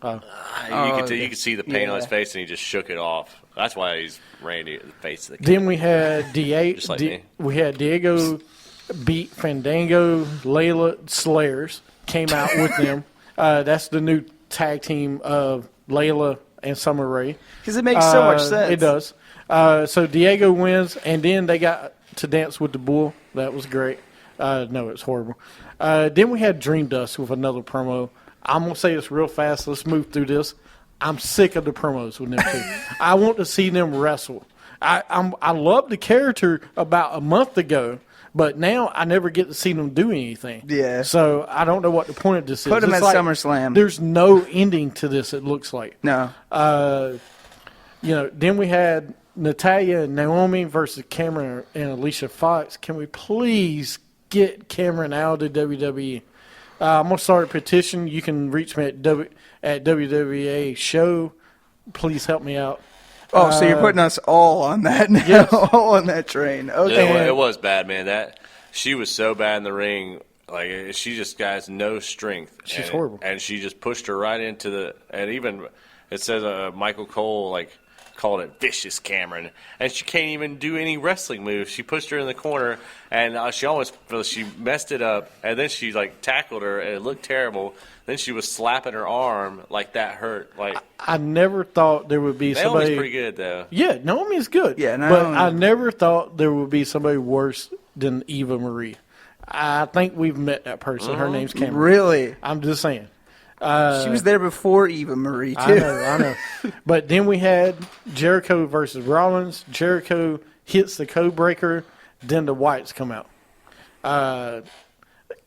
you could see the pain on his face, and he just shook it off. That's why he's Randy, the face of the Then we had Diego beat Fandango, Layla Slayers came out with them. That's the new tag team of Layla and Summer Rae. Because it makes so much sense. It does. So Diego wins, and then they got to dance with the bull. That was great. No, it's horrible. Then we had Dream Dust with another promo. I'm going to say this real fast. Let's move through this. I'm sick of the promos with them two. I want to see them wrestle. I loved the character about a month ago, But now I never get to see them do anything. Yeah. So I don't know what the point of this is. Put them It's at SummerSlam. There's no ending to this, it looks like. No. Then we had Natalya and Naomi versus Cameron and Alicia Fox. Can we please get Cameron out of WWE? I'm going to start a petition. You can reach me at WWA show. Please help me out. Oh, so you're putting us all on that now, Yes. all on that train. Okay. Yeah, it was bad, man. That she was so bad in the ring. Like, she just has no strength. She's horrible. And she just pushed her right into the – and even it says Michael Cole, like, called it vicious Cameron. And she can't even do any wrestling moves. She pushed her in the corner, and she messed it up. And then she, like, tackled her, and it looked terrible. Then she was slapping her arm like that hurt. Like, I never thought there would be somebody. Naomi's pretty good, though. Yeah, Naomi's good. Yeah, but Naomi. I never thought there would be somebody worse than Eva Marie. I think we've met that person. Her name's Cameron. Really? I'm just saying. She was there before Eva Marie, too. I know. But then we had Jericho versus Rollins. Jericho hits the code breaker. Then the Whites come out.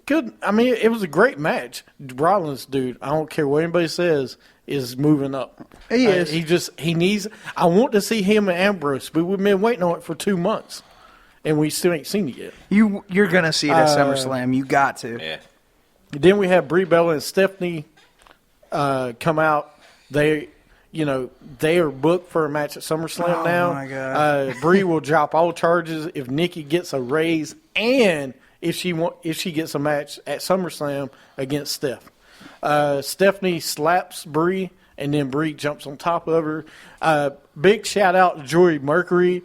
Good. I mean, it was a great match. Rollins, dude, I don't care what anybody says, is moving up. He is. He needs. I want to see him and Ambrose, but we've been waiting on it for 2 months, and we still ain't seen it yet. You're going to see it at SummerSlam. You got to. Yeah. Then we have Brie Bella and Stephanie come out. They are booked for a match at SummerSlam now. Oh, my God. Brie will drop all charges if Nikki gets a raise and if she gets a match at SummerSlam against Steph. Stephanie slaps Brie, and then Brie jumps on top of her. Big shout out to Joey Mercury,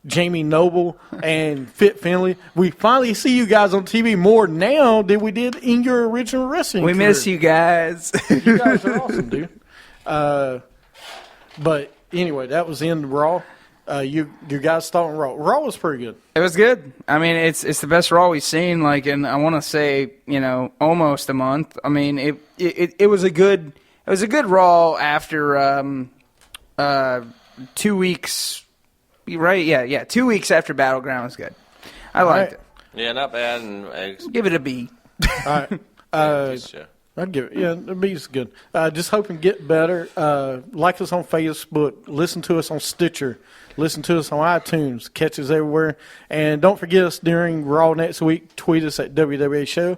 Jamie Noble, and Fit Finley. We finally see you guys on TV more now than we did in your original wrestling career. miss you guys. You guys are awesome, dude. But anyway, that was the end of Raw. You guys thought on Raw. Raw was pretty good. It was good. I mean, it's the best Raw we've seen, like, in I want to say, almost a month. I mean, it was a good Raw after 2 weeks. Right? Yeah. 2 weeks after Battleground was good. I liked it. Yeah, not bad. And Give it a B. All right. I'd give it. Yeah, the B's good. Just hoping to get better. Like us on Facebook. Listen to us on Stitcher. Listen to us on iTunes. Catch us everywhere. And don't forget us during Raw next week. Tweet us at WWA Show.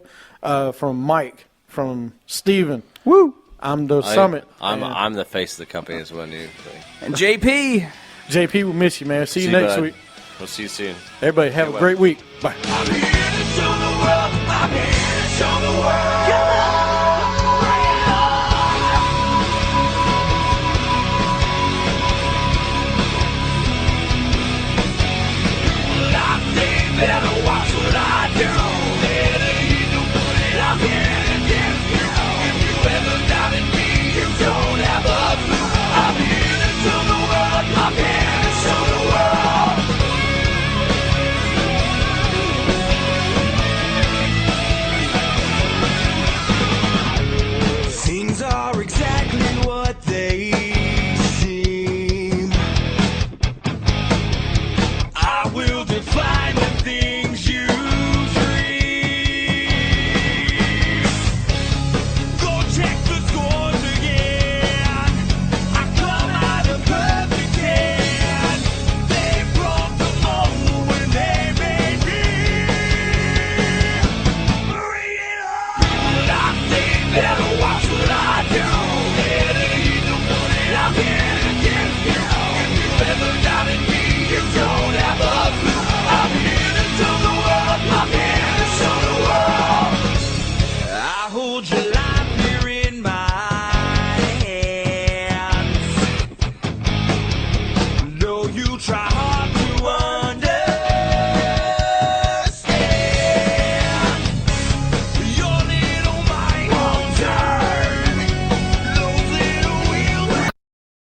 From Mike. From Steven. Woo! I'm the Summit. I'm the face of the company as well, new thing. And JP. JP, we'll miss you, man. See you next week. We'll see you soon. Everybody, have a great week. Bye. I'm here to show the world. I'm here to show the world. Come on, bring it on. Well, I say better watch what I do. Better you do put it out here.